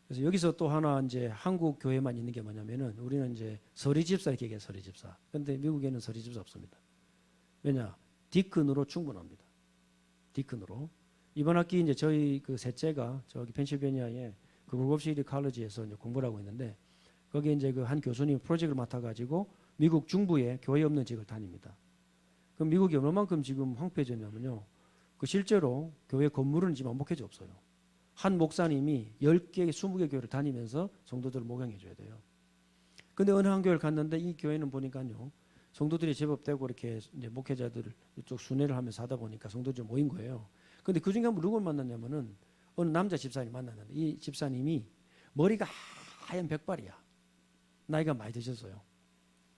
그래서 여기서 또 하나 이제 한국 교회만 있는 게 뭐냐면은 우리는 이제 서리집사 이렇게 얘기해요. 서리집사. 근데 미국에는 서리집사 없습니다. 왜냐? 디큰으로 충분합니다. 디큰으로. 이번 학기 이제 저희 그 셋째가 저기 펜실베니아의 그 굴겁시티 칼리지에서 이제 공부를 하고 있는데 거기에 이제 그 한 교수님이 프로젝트를 맡아가지고 미국 중부에 교회 없는 지역을 다닙니다. 그럼 미국이 얼마만큼 지금 황폐해졌냐면요. 그 실제로 교회 건물은 지금 완벽해져 없어요. 한 목사님이 10개, 20개 교회를 다니면서 성도들을 목양해 줘야 돼요. 근데 어느 한 교회를 갔는데 이 교회는 보니까요. 성도들이 제법 되고 이렇게 이제 목회자들을 이쪽 순회를 하면서 하다 보니까 성도들이 모인 거예요. 근데 그 중에 한 분 누굴 만났냐면은 어느 남자 집사님 만났는데 이 집사님이 머리가 하얀 백발이야. 나이가 많이 드셨어요.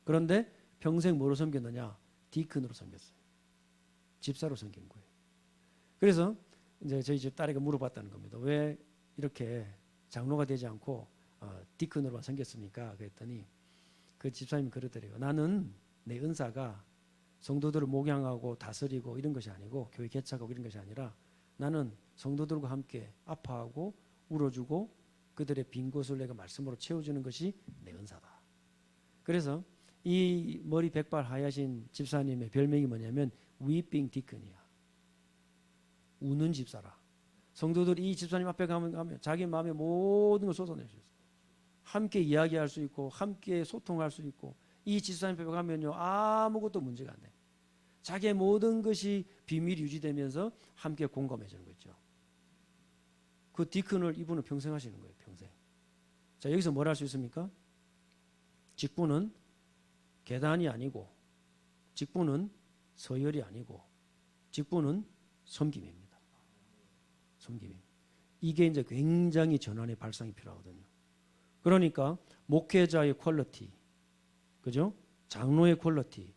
그런데 평생 뭐로 섬겼느냐? 디큰으로 섬겼어요. 집사로 섬긴 거예요. 그래서 이제 저희 집 딸에게 물어봤다는 겁니다. 왜 이렇게 장로가 되지 않고 디큰으로만 섬겼습니까? 그랬더니 그 집사님이 그러더래요. 나는 내 은사가 성도들을 목양하고 다스리고 이런 것이 아니고 교회 개척하고 이런 것이 아니라 나는 성도들과 함께 아파하고 울어주고 그들의 빈 곳을 내가 말씀으로 채워주는 것이 내 은사다. 그래서 이 머리 백발 하야신 집사님의 별명이 뭐냐면 weeping deacon이야. 우는 집사라. 성도들이 이 집사님 앞에 가면 자기 마음의 모든 걸 쏟아낼 수 있어요. 함께 이야기할 수 있고 함께 소통할 수 있고 이 집사님 앞에 가면요 아무것도 문제가 안 돼. 자기의 모든 것이 비밀이 유지되면서 함께 공감해 주는 거죠. 그 디큰을 이분은 평생 하시는 거예요. 평생. 자, 여기서 뭘 할 수 있습니까? 직분은 계단이 아니고 직분은 서열이 아니고 직분은 섬김입니다. 섬김입니다. 이게 이제 굉장히 전환의 발상이 필요하거든요. 그러니까 목회자의 퀄리티, 그죠? 장로의 퀄리티,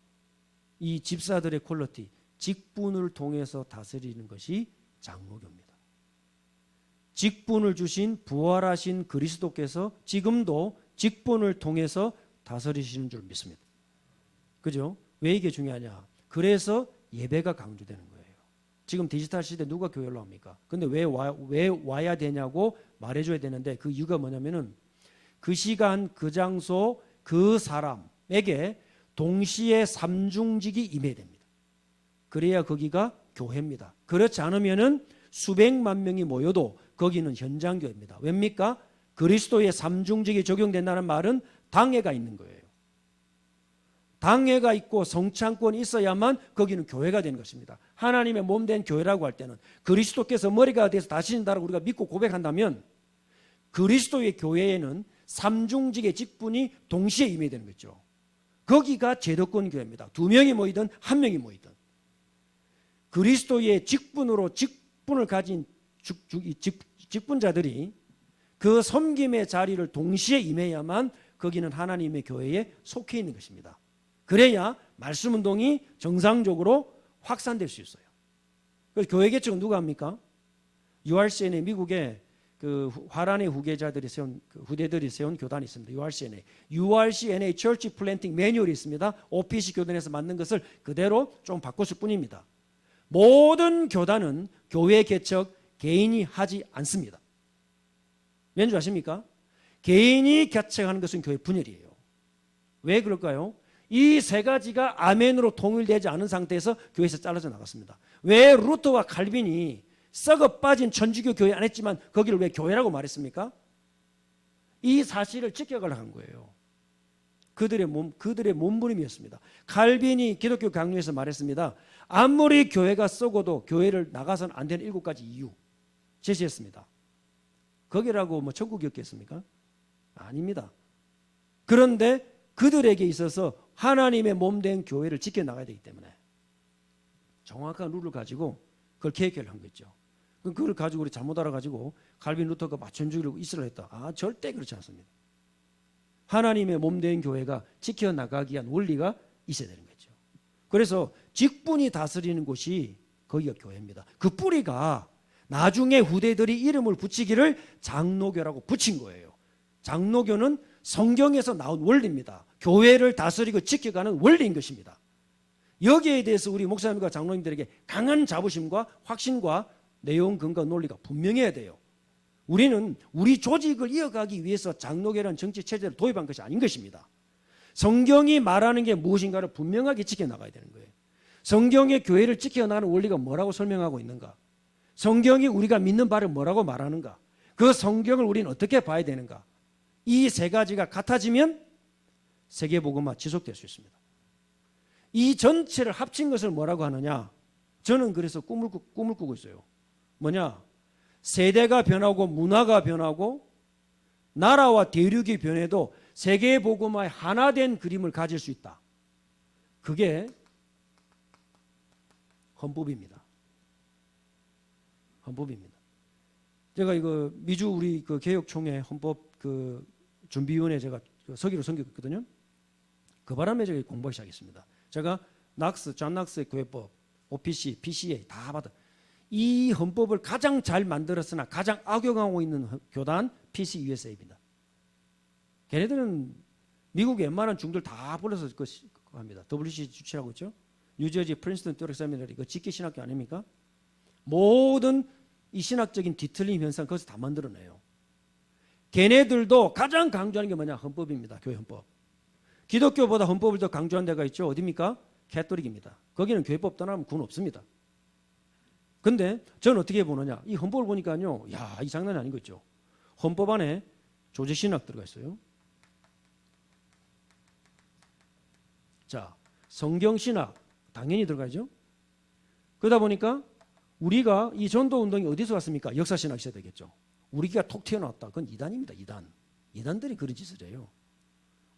이 집사들의 퀄리티, 직분을 통해서 다스리는 것이 장로교입니다. 직분을 주신 부활하신 그리스도께서 지금도 직분을 통해서 다스리시는 줄 믿습니다. 그죠? 왜 이게 중요하냐? 그래서 예배가 강조되는 거예요. 지금 디지털 시대 누가 교회로 합니까? 근데 왜 와야 되냐고 말해줘야 되는데 그 이유가 뭐냐면은 그 시간, 그 장소, 그 사람에게 동시에 삼중직이 임해야 됩니다. 그래야 거기가 교회입니다. 그렇지 않으면은 수백만 명이 모여도 거기는 현장교회입니다. 왜입니까? 그리스도의 삼중직이 적용된다는 말은 당회가 있는 거예요. 당회가 있고 성찬권이 있어야만 거기는 교회가 되는 것입니다. 하나님의 몸된 교회라고 할 때는 그리스도께서 머리가 돼서 다스린다고 우리가 믿고 고백한다면 그리스도의 교회에는 삼중직의 직분이 동시에 임해야 되는 거죠. 거기가 제도권 교회입니다. 2명이 모이든 1명이 모이든 그리스도의 직분으로 직분을 가진 직분자들이 그 섬김의 자리를 동시에 임해야만 거기는 하나님의 교회에 속해 있는 것입니다. 그래야 말씀운동이 정상적으로 확산될 수 있어요. 그래서 교회 개척은 누가 합니까? URCNA 미국의 그 화란의 후계자들이 세운 후대들이 세운 교단이 있습니다. URCNA Church Planting Manual이 있습니다. OPC 교단에서 만든 것을 그대로 좀 바꿨을 뿐입니다. 모든 교단은 교회 개척 개인이 하지 않습니다. 왠지 아십니까? 개인이 개척하는 것은 교회 분열이에요. 왜 그럴까요? 이 세 가지가 아멘으로 통일되지 않은 상태에서 교회에서 잘라져 나갔습니다. 왜 루터와 칼빈이 썩어 빠진 천주교 교회 안 했지만 거기를 왜 교회라고 말했습니까? 이 사실을 지켜가려고 한 거예요. 그들의 몸부림이었습니다. 칼빈이 기독교 강요에서 말했습니다. 아무리 교회가 썩어도 교회를 나가서는 안 되는 7가지 이유 제시했습니다. 거기라고 뭐 천국이었겠습니까? 아닙니다. 그런데 그들에게 있어서 하나님의 몸된 교회를 지켜나가야 되기 때문에 정확한 룰을 가지고 그걸 계획을 한 거죠. 그걸 가지고 우리 잘못 알아가지고 칼빈 루터가 마천주의를 이스라엘 했다. 절대 그렇지 않습니다. 하나님의 몸된 교회가 지켜나가기 위한 원리가 있어야 되는 거죠. 그래서 직분이 다스리는 곳이 거기가 교회입니다. 그 뿌리가 나중에 후대들이 이름을 붙이기를 장로교라고 붙인 거예요. 장로교는 성경에서 나온 원리입니다. 교회를 다스리고 지켜가는 원리인 것입니다. 여기에 대해서 우리 목사님과 장로님들에게 강한 자부심과 확신과 내용, 근거, 논리가 분명해야 돼요. 우리는 우리 조직을 이어가기 위해서 장로교라는 정치 체제를 도입한 것이 아닌 것입니다. 성경이 말하는 게 무엇인가를 분명하게 지켜나가야 되는 거예요. 성경의 교회를 지켜나가는 원리가 뭐라고 설명하고 있는가? 성경이 우리가 믿는 바를 뭐라고 말하는가? 그 성경을 우리는 어떻게 봐야 되는가? 이 세 가지가 같아지면 세계복음화 지속될 수 있습니다. 이 전체를 합친 것을 뭐라고 하느냐? 저는 그래서 꿈을 꾸고 있어요. 뭐냐? 세대가 변하고 문화가 변하고 나라와 대륙이 변해도 세계복음화의 하나된 그림을 가질 수 있다. 그게 헌법입니다. 헌법입니다. 제가 이거 미주 우리 그 개혁총회 헌법 그 준비위원회 제가 서기로 섬겼거든요. 그 바람에 제가 공부하기 시작했습니다. 제가 존 낙스의 교회법, OPC, PCA 다 받아. 이 헌법을 가장 잘 만들었으나 가장 악용하고 있는 교단 PCUSA입니다. 걔네들은 미국의 웬만한 중들 다 불러서 합니다. WC 주최하고 있죠. 뉴저지 프린스턴 듀렉 세미너리 그 직계 신학교 아닙니까? 모든 이 신학적인 뒤틀림 현상 거기서 다 만들어내요. 걔네들도 가장 강조하는 게 뭐냐? 헌법입니다. 교회 헌법. 기독교보다 헌법을 더 강조한 데가 있죠. 어디입니까? 캐톨릭입니다. 거기는 교회법 떠나면 구는 없습니다. 근데 저는 어떻게 보느냐? 이 헌법을 보니까요. 야, 이 장난이 아닌 거 있죠. 헌법 안에 조직신학 들어가 있어요. 자, 성경신학 당연히 들어가죠. 그러다 보니까 우리가 이 전도운동이 어디서 왔습니까? 역사신학 있어야 되겠죠. 우리가 톡 튀어나왔다. 그건 이단입니다. 이단. 이단들이 그런 짓을 해요.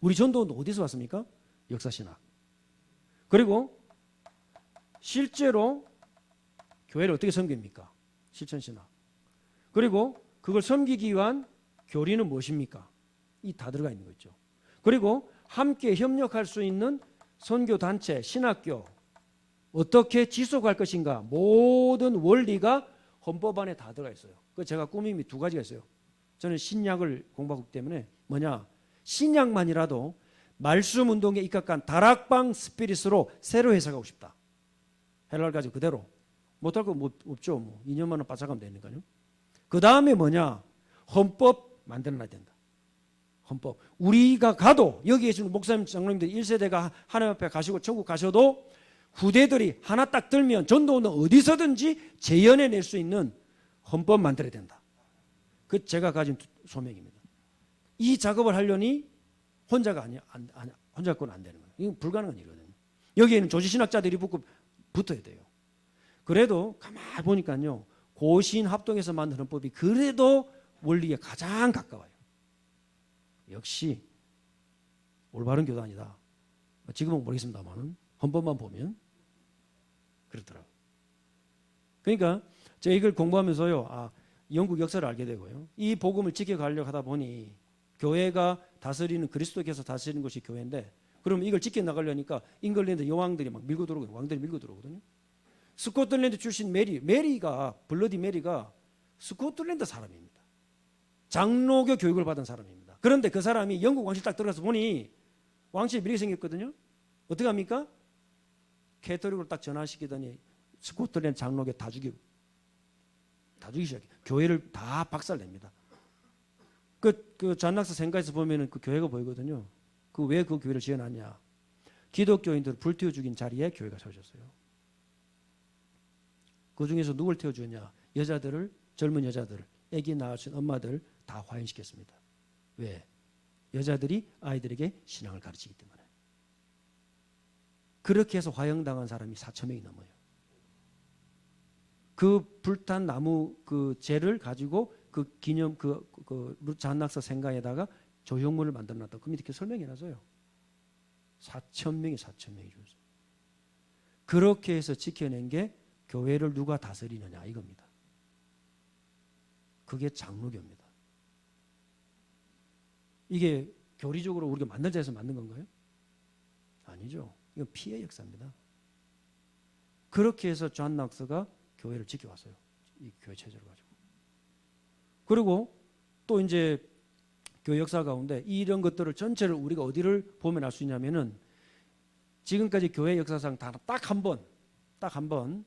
우리 전도운동 어디서 왔습니까? 역사신학. 그리고 실제로 교회를 어떻게 섬깁니까? 실천신학. 그리고 그걸 섬기기 위한 교리는 무엇입니까? 이 다 들어가 있는 거죠. 그리고 함께 협력할 수 있는 선교단체, 신학교 어떻게 지속할 것인가 모든 원리가 헌법 안에 다 들어가 있어요. 그 제가 꾸밈이 두 가지가 있어요. 저는 신약을 공부하기 때문에 뭐냐? 신약만이라도 말씀 운동에 입각한 다락방 스피릿으로 새로 해석하고 싶다. 헬라를 가지고 그대로. 못할 거 없죠. 뭐 2년만 원 빠삭하면 되니까요. 그 다음에 뭐냐? 헌법 만들어놔야 된다. 헌법. 우리가 가도 여기 계시는 목사님, 장로님들 1세대가 하나님 앞에 가시고 천국 가셔도 후대들이 하나 딱 들면 전도는 어디서든지 재현해낼 수 있는 헌법 만들어야 된다. 그 제가 가진 소명입니다. 이 작업을 하려니 혼자가 혼자 건 안 되는 거예요. 이건 불가능한 일이거든요. 여기에는 조지신학자들이 붙어야 돼요. 그래도 가만히 보니까요. 고신 합동해서 만든 헌법이 그래도 원리에 가장 가까워요. 역시 올바른 교단이다. 지금은 모르겠습니다만 헌법만 보면 그렇더라고요. 그러니까 제가 이걸 공부하면서요. 영국 역사를 알게 되고요. 이 복음을 지켜가려고 하다 보니 교회가 다스리는 그리스도께서 다스리는 것이 교회인데 그러면 이걸 지켜나가려니까 잉글랜드 여왕들이 막 밀고 들어오거든요. 왕들이 밀고 들어오거든요. 스코틀랜드 출신 메리가 블러디 메리가 스코틀랜드 사람입니다. 장로교 교육을 받은 사람입니다. 그런데 그 사람이 영국 왕실 딱 들어가서 보니 왕실이 미리 생겼거든요. 어떻게 합니까? 캐톨릭으로 딱 전환시키더니 스코틀랜드 장로교 다 죽이기 시작해요. 교회를 다 박살냅니다. 그 잔낙스 생가에서 보면은 그 교회가 보이거든요. 왜 그 교회를 지어놨냐? 기독교인들을 불태워 죽인 자리에 교회가 세워졌어요. 그 중에서 누굴 태워 주었냐? 여자들을, 젊은 여자들을, 아기 낳으신 엄마들 다 화형시켰습니다. 왜? 여자들이 아이들에게 신앙을 가르치기 때문에. 그렇게 해서 화형당한 사람이 4,000명이 넘어요. 그 불탄 나무 그 재를 가지고 그 기념 잔낙서 생가에다가 조형물을 만들어 놨다. 그 밑에 이렇게 설명해 놔서요. 4,000명이 죽었어요. 그렇게 해서 지켜낸 게 교회를 누가 다스리느냐 이겁니다. 그게 장로교입니다. 이게 교리적으로 우리가 만들자 해서 만든 건가요? 아니죠. 이건 피해 역사입니다. 그렇게 해서 존 낙스가 교회를 지켜왔어요. 이 교회 체제를 가지고. 그리고 또 이제 교회 역사 가운데 이런 것들을 전체를 우리가 어디를 보면 알 수 있냐면은 지금까지 교회 역사상 딱 한 번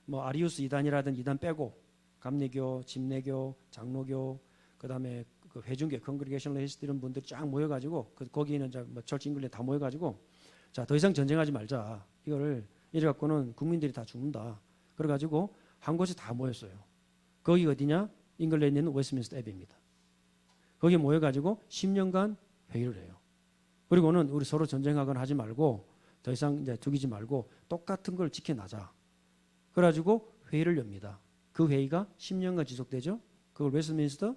뭐 아리우스 이단이라든 이단 빼고 감리교, 집내교, 장로교, 그다음에 그 회중교, 컨그리게이셔널리스트 이런 분들이 쫙 모여가지고 거기는 뭐 철치 잉글랜드 다 모여가지고 자, 더 이상 전쟁하지 말자. 이거를 이래 갖고는 국민들이 다 죽는다. 그래가지고 한 곳에 다 모였어요. 거기 어디냐? 잉글랜드에 있는 웨스트민스터 애비입니다. 거기 모여가지고 10년간 회의를 해요. 그리고는 우리 서로 전쟁하거나 하지 말고 더 이상 이제 죽이지 말고 똑같은 걸 지켜나자. 그래가지고 회의를 엽니다. 그 회의가 10년간 지속되죠. 그걸 웨스트민스터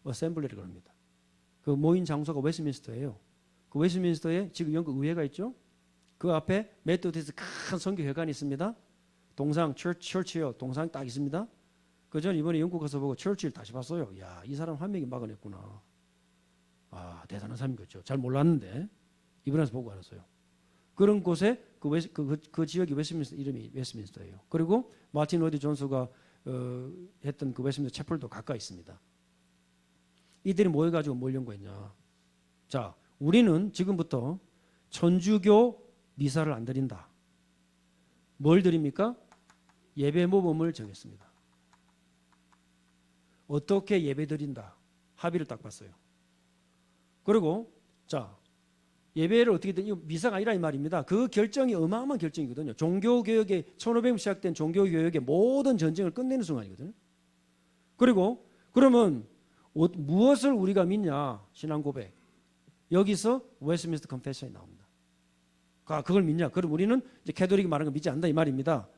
어셈블리라고 합니다. 그 모인 장소가 웨스트민스터예요. 그 웨스트민스터에 지금 영국 의회가 있죠. 그 앞에 메토디스트 큰 선교회관이 있습니다. 동상 철치요. 동상 딱 있습니다. 그 전 이번에 영국 가서 보고 철치를 다시 봤어요. 야, 이 사람 한 명이 막아냈구나. 아, 대단한 사람이겠죠. 잘 몰랐는데 이번에서 보고 알았어요. 그런 곳에 그 지역이 웨스트민스터 이름이 웨스트민스터예요. 그리고 마틴 로디 존스가 했던 그 웨스트민스터 채플도 가까이 있습니다. 이들이 모여가지고 뭘 연구했냐. 자, 우리는 지금부터 천주교 미사를 안 드린다. 뭘 드립니까? 예배 모범을 정했습니다. 어떻게 예배 드린다. 합의를 딱 봤어요. 그리고 자, 예배를 어떻게 드냐. 미사가 아니라 이 말입니다. 그 결정이 어마어마한 결정이거든요. 종교개혁의 1500년 시작된 종교개혁의 모든 전쟁을 끝내는 순간이거든요. 그리고 그러면 무엇을 우리가 믿냐. 신앙 고백. 여기서 웨스트민스터 컨페션이 나옵니다. 그걸 믿냐? 그럼 우리는 이제 캐톨릭이 말하는 거 믿지 않는다 이 말입니다.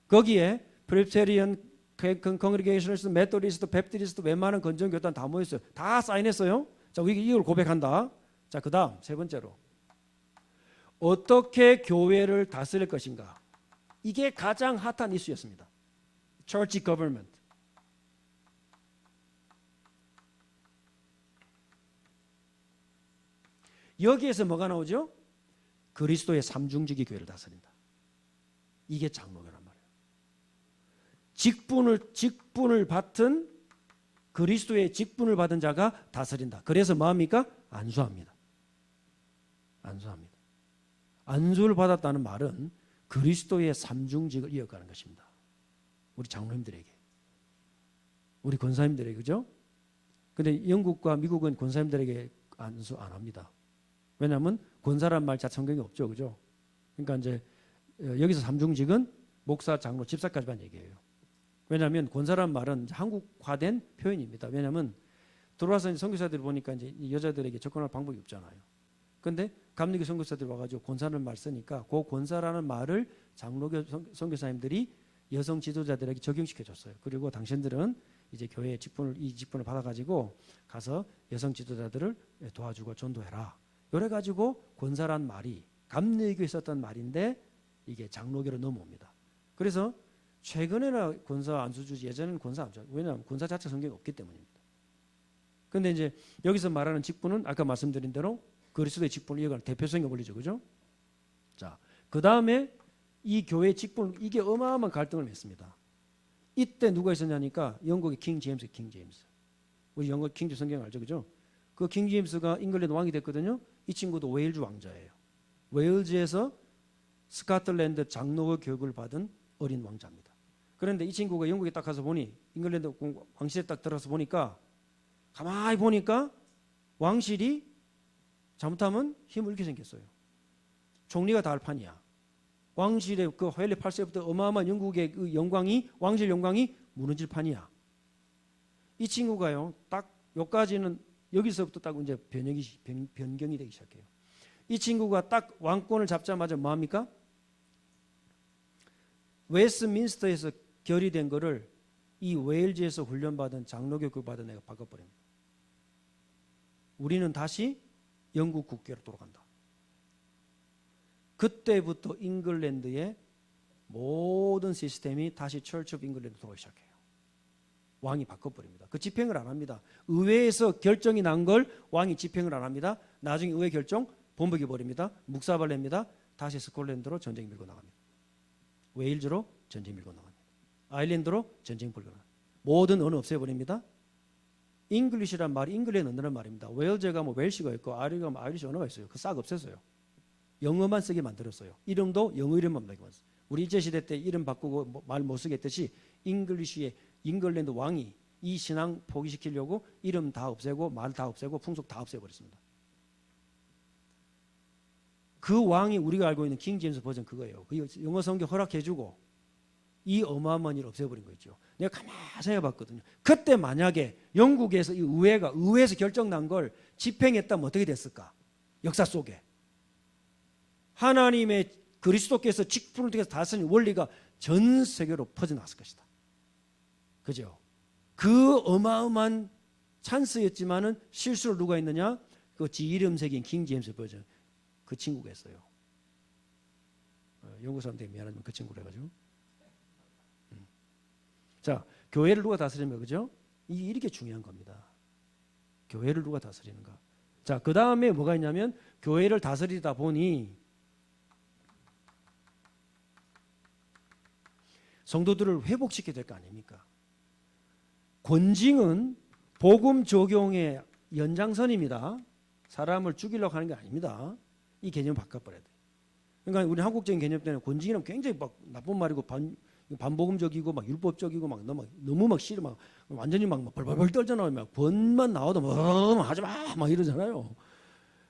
거기에 프레스비테리언, 컨그리게이셔널리스트, 메토디스트, 베프티스트 웬만한 건전교단 다 모였어요. 다 사인했어요. 자, 우리가 이걸 고백한다. 자, 그다음 세 번째로 어떻게 교회를 다스릴 것인가? 이게 가장 핫한 이슈였습니다. Church government. 여기에서 뭐가 나오죠? 그리스도의 삼중직이 교회를 다스린다. 이게 장로교란 말이에요. 직분을 받은 그리스도의 직분을 받은 자가 다스린다. 그래서 뭐합니까? 안수합니다. 안수합니다. 안수를 받았다는 말은 그리스도의 삼중직을 이어가는 것입니다. 우리 장로님들에게, 우리 권사님들에게, 그죠? 근데 영국과 미국은 권사님들에게 안수 안 합니다. 왜냐하면 권사란 말 자체 성경에 없죠, 그죠? 그러니까 이제 여기서 삼중직은 목사, 장로, 집사까지만 얘기해요. 왜냐하면 권사란 말은 한국화된 표현입니다. 왜냐하면 들어와서 선교사들이 보니까 이제 여자들에게 접근할 방법이 없잖아요. 그런데 감리교 선교사들이 와가지고 권사라는 말 쓰니까 그 권사라는 말을 장로교 선교사님들이 여성 지도자들에게 적용시켜줬어요. 그리고 당신들은 이제 교회의 이 직분을 받아가지고 가서 여성 지도자들을 도와주고 전도해라. 이래 가지고 권사란 말이 감리교에 썼던 말인데 이게 장로교로 넘어옵니다. 그래서 최근에는 권사 안수 주지 예전에는 권사 안 주죠. 왜냐하면 권사 자체 성경에 없기 때문입니다. 그런데 이제 여기서 말하는 직분은 아까 말씀드린 대로 그리스도의 직분을 이어가는 대표성의 원리죠, 그죠? 자, 그 다음에 이 교회의 직분 이게 어마어마한 갈등을 맺습니다. 이때 누가 있었냐니까 영국의 킹 제임스. 우리 영국 킹 제임스 성경 알죠, 그죠? 그 킹 제임스가 잉글랜드 왕이 됐거든요. 이 친구도 웨일즈 왕자예요. 웨일즈에서 스코틀랜드 장로교 교육을 받은 어린 왕자입니다. 그런데 이 친구가 영국에 딱 가서 보니 잉글랜드 왕실에 딱 들어서 보니까 가만히 보니까 왕실이 잘못하면 힘을 잃게 생겼어요. 총리가 다 할 판이야. 왕실의 그 헨리 8세부터 어마어마한 영국의 그 영광이 왕실 영광이 무너질 판이야. 이 친구가요. 딱 여기까지는 여기서부터 딱 이제 변경이 되기 시작해요. 이 친구가 딱 왕권을 잡자마자 뭐합니까? 웨스트민스터에서 결의된 거를 이 웨일즈에서 훈련받은 장로교 교육받은 애가 바꿔버립니다. 우리는 다시 영국 국교로 돌아간다. 그때부터 잉글랜드의 모든 시스템이 다시 철치 오브 잉글랜드 돌아오기 시작해요. 왕이 바꿔버립니다. 그 집행을 안 합니다. 의회에서 결정이 난 걸 왕이 집행을 안 합니다. 나중에 의회 결정 번복해 버립니다. 묵사발 냅니다. 다시 스콜랜드로 전쟁 밀고 나갑니다. 웨일즈로 전쟁 밀고 나갑니다. 아일랜드로 전쟁 밀고 나갑니다. 모든 언어 없애버립니다. 잉글리시란 말이 잉글랜드 언어란 말입니다. 웨일즈가 뭐 웰시가 있고 아이리가 뭐 아이리시 언어가 있어요. 그 싹 없앴어요. 영어만 쓰게 만들었어요. 이름도 영어 이름만 만들었어요. 우리 일제시대 때 이름 바꾸고 말 못 쓰게 했듯이 잉글리시의 잉글랜드 왕이 이 신앙 포기시키려고 이름 다 없애고 말 다 없애고 풍속 다 없애버렸습니다. 그 왕이 우리가 알고 있는 킹 제임스 버전 그거예요. 그 영어 성경 허락해주고 이 어마어마한 일을 없애버린 거 있죠. 내가 가만히 생각해봤거든요. 그때 만약에 영국에서 이 의회에서 결정난 걸 집행했다면 어떻게 됐을까? 역사 속에 하나님의 그리스도께서 직분을 통해서 다스리는 원리가 전 세계로 퍼져나왔을 것이다. 그죠? 그 어마어마한 찬스였지만은 실수를 누가 했느냐? 그 지 이름 새긴 킹 제임스 버전 그 친구가 했어요. 영국 사람 되게 미안하지만 그 친구라 가지고. 자, 교회를 누가 다스리는가, 그죠? 이렇게 중요한 겁니다. 교회를 누가 다스리는가. 자, 그 다음에 뭐가 있냐면 교회를 다스리다 보니 성도들을 회복시켜야 될 거 아닙니까? 권징은 복음 적용의 연장선입니다. 사람을 죽이려고 하는 게 아닙니다. 이 개념을 바꿔버려야 돼요. 그러니까 우리 한국적인 개념 때는 권징이란 굉장히 막 나쁜 말이고 반복음적이고 막 율법적이고 막 너무 막 싫어 막 완전히 막 벌벌벌 떨잖아요. 막 권만 나와도 뭐 하지 마 이러잖아요.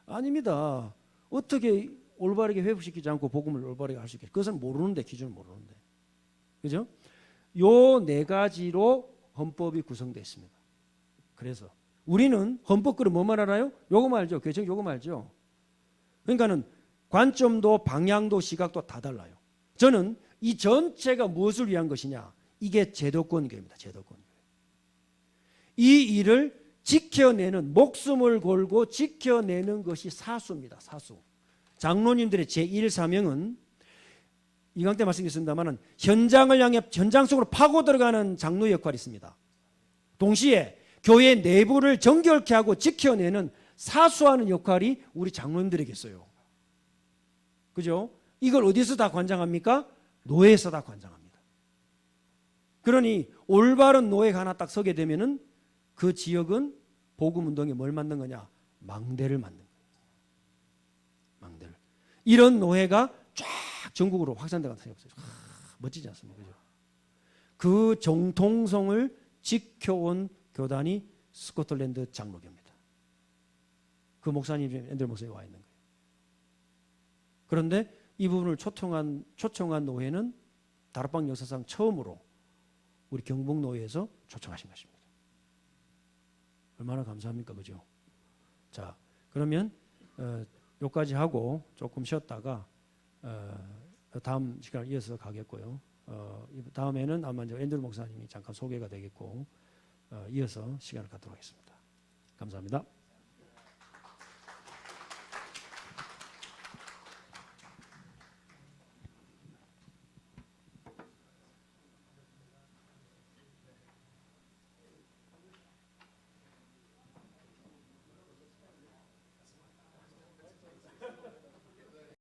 아닙니다. 어떻게 올바르게 회복시키지 않고 복음을 올바르게 할 수 있게? 그것은 모르는데 기준을 모르는데, 그죠? 요 네 가지로 헌법이 구성되어 있습니다. 그래서 우리는 헌법글은 뭐만 알아요? 요거만 알죠. 개정 요거만 알죠. 그러니까는 관점도 방향도 시각도 다 달라요. 저는 이 전체가 무엇을 위한 것이냐? 이게 제도권교회입니다. 제도권교회. 이 일을 지켜내는, 목숨을 걸고 지켜내는 것이 사수입니다. 사수. 장로님들의 제1사명은 이강 때 말씀드렸습니다만 현장을 향해 현장 속으로 파고 들어가는 장로의 역할이 있습니다. 동시에 교회 내부를 정결케 하고 지켜내는 사수하는 역할이 우리 장로님들에게 있어요. 그죠? 이걸 어디서 다 관장합니까? 노예에서 다 관장합니다. 그러니 올바른 노예가 하나 딱 서게 되면은 그 지역은 복음운동에 뭘 만든 거냐? 망대를 만든 거예요. 망대를. 이런 노예가 쫙 전국으로 확산되어 가는 생각이 없어요. 멋지지 않습니까? 그죠? 그 정통성을 지켜온 교단이 스코틀랜드 장로교입니다. 그 목사님 중에 앤드류 목사님이 와 있는 거예요. 그런데 이 부분을 초청한 노회는 다락방 역사상 처음으로 우리 경북노회에서 초청하신 것입니다. 얼마나 감사합니까? 그죠? 자, 그러면 여기까지 하고 조금 쉬었다가 다음 시간을 이어서 가겠고요. 다음에는 아마 이제 앤드류 목사님이 잠깐 소개가 되겠고 이어서 시간을 갖도록 하겠습니다. 감사합니다.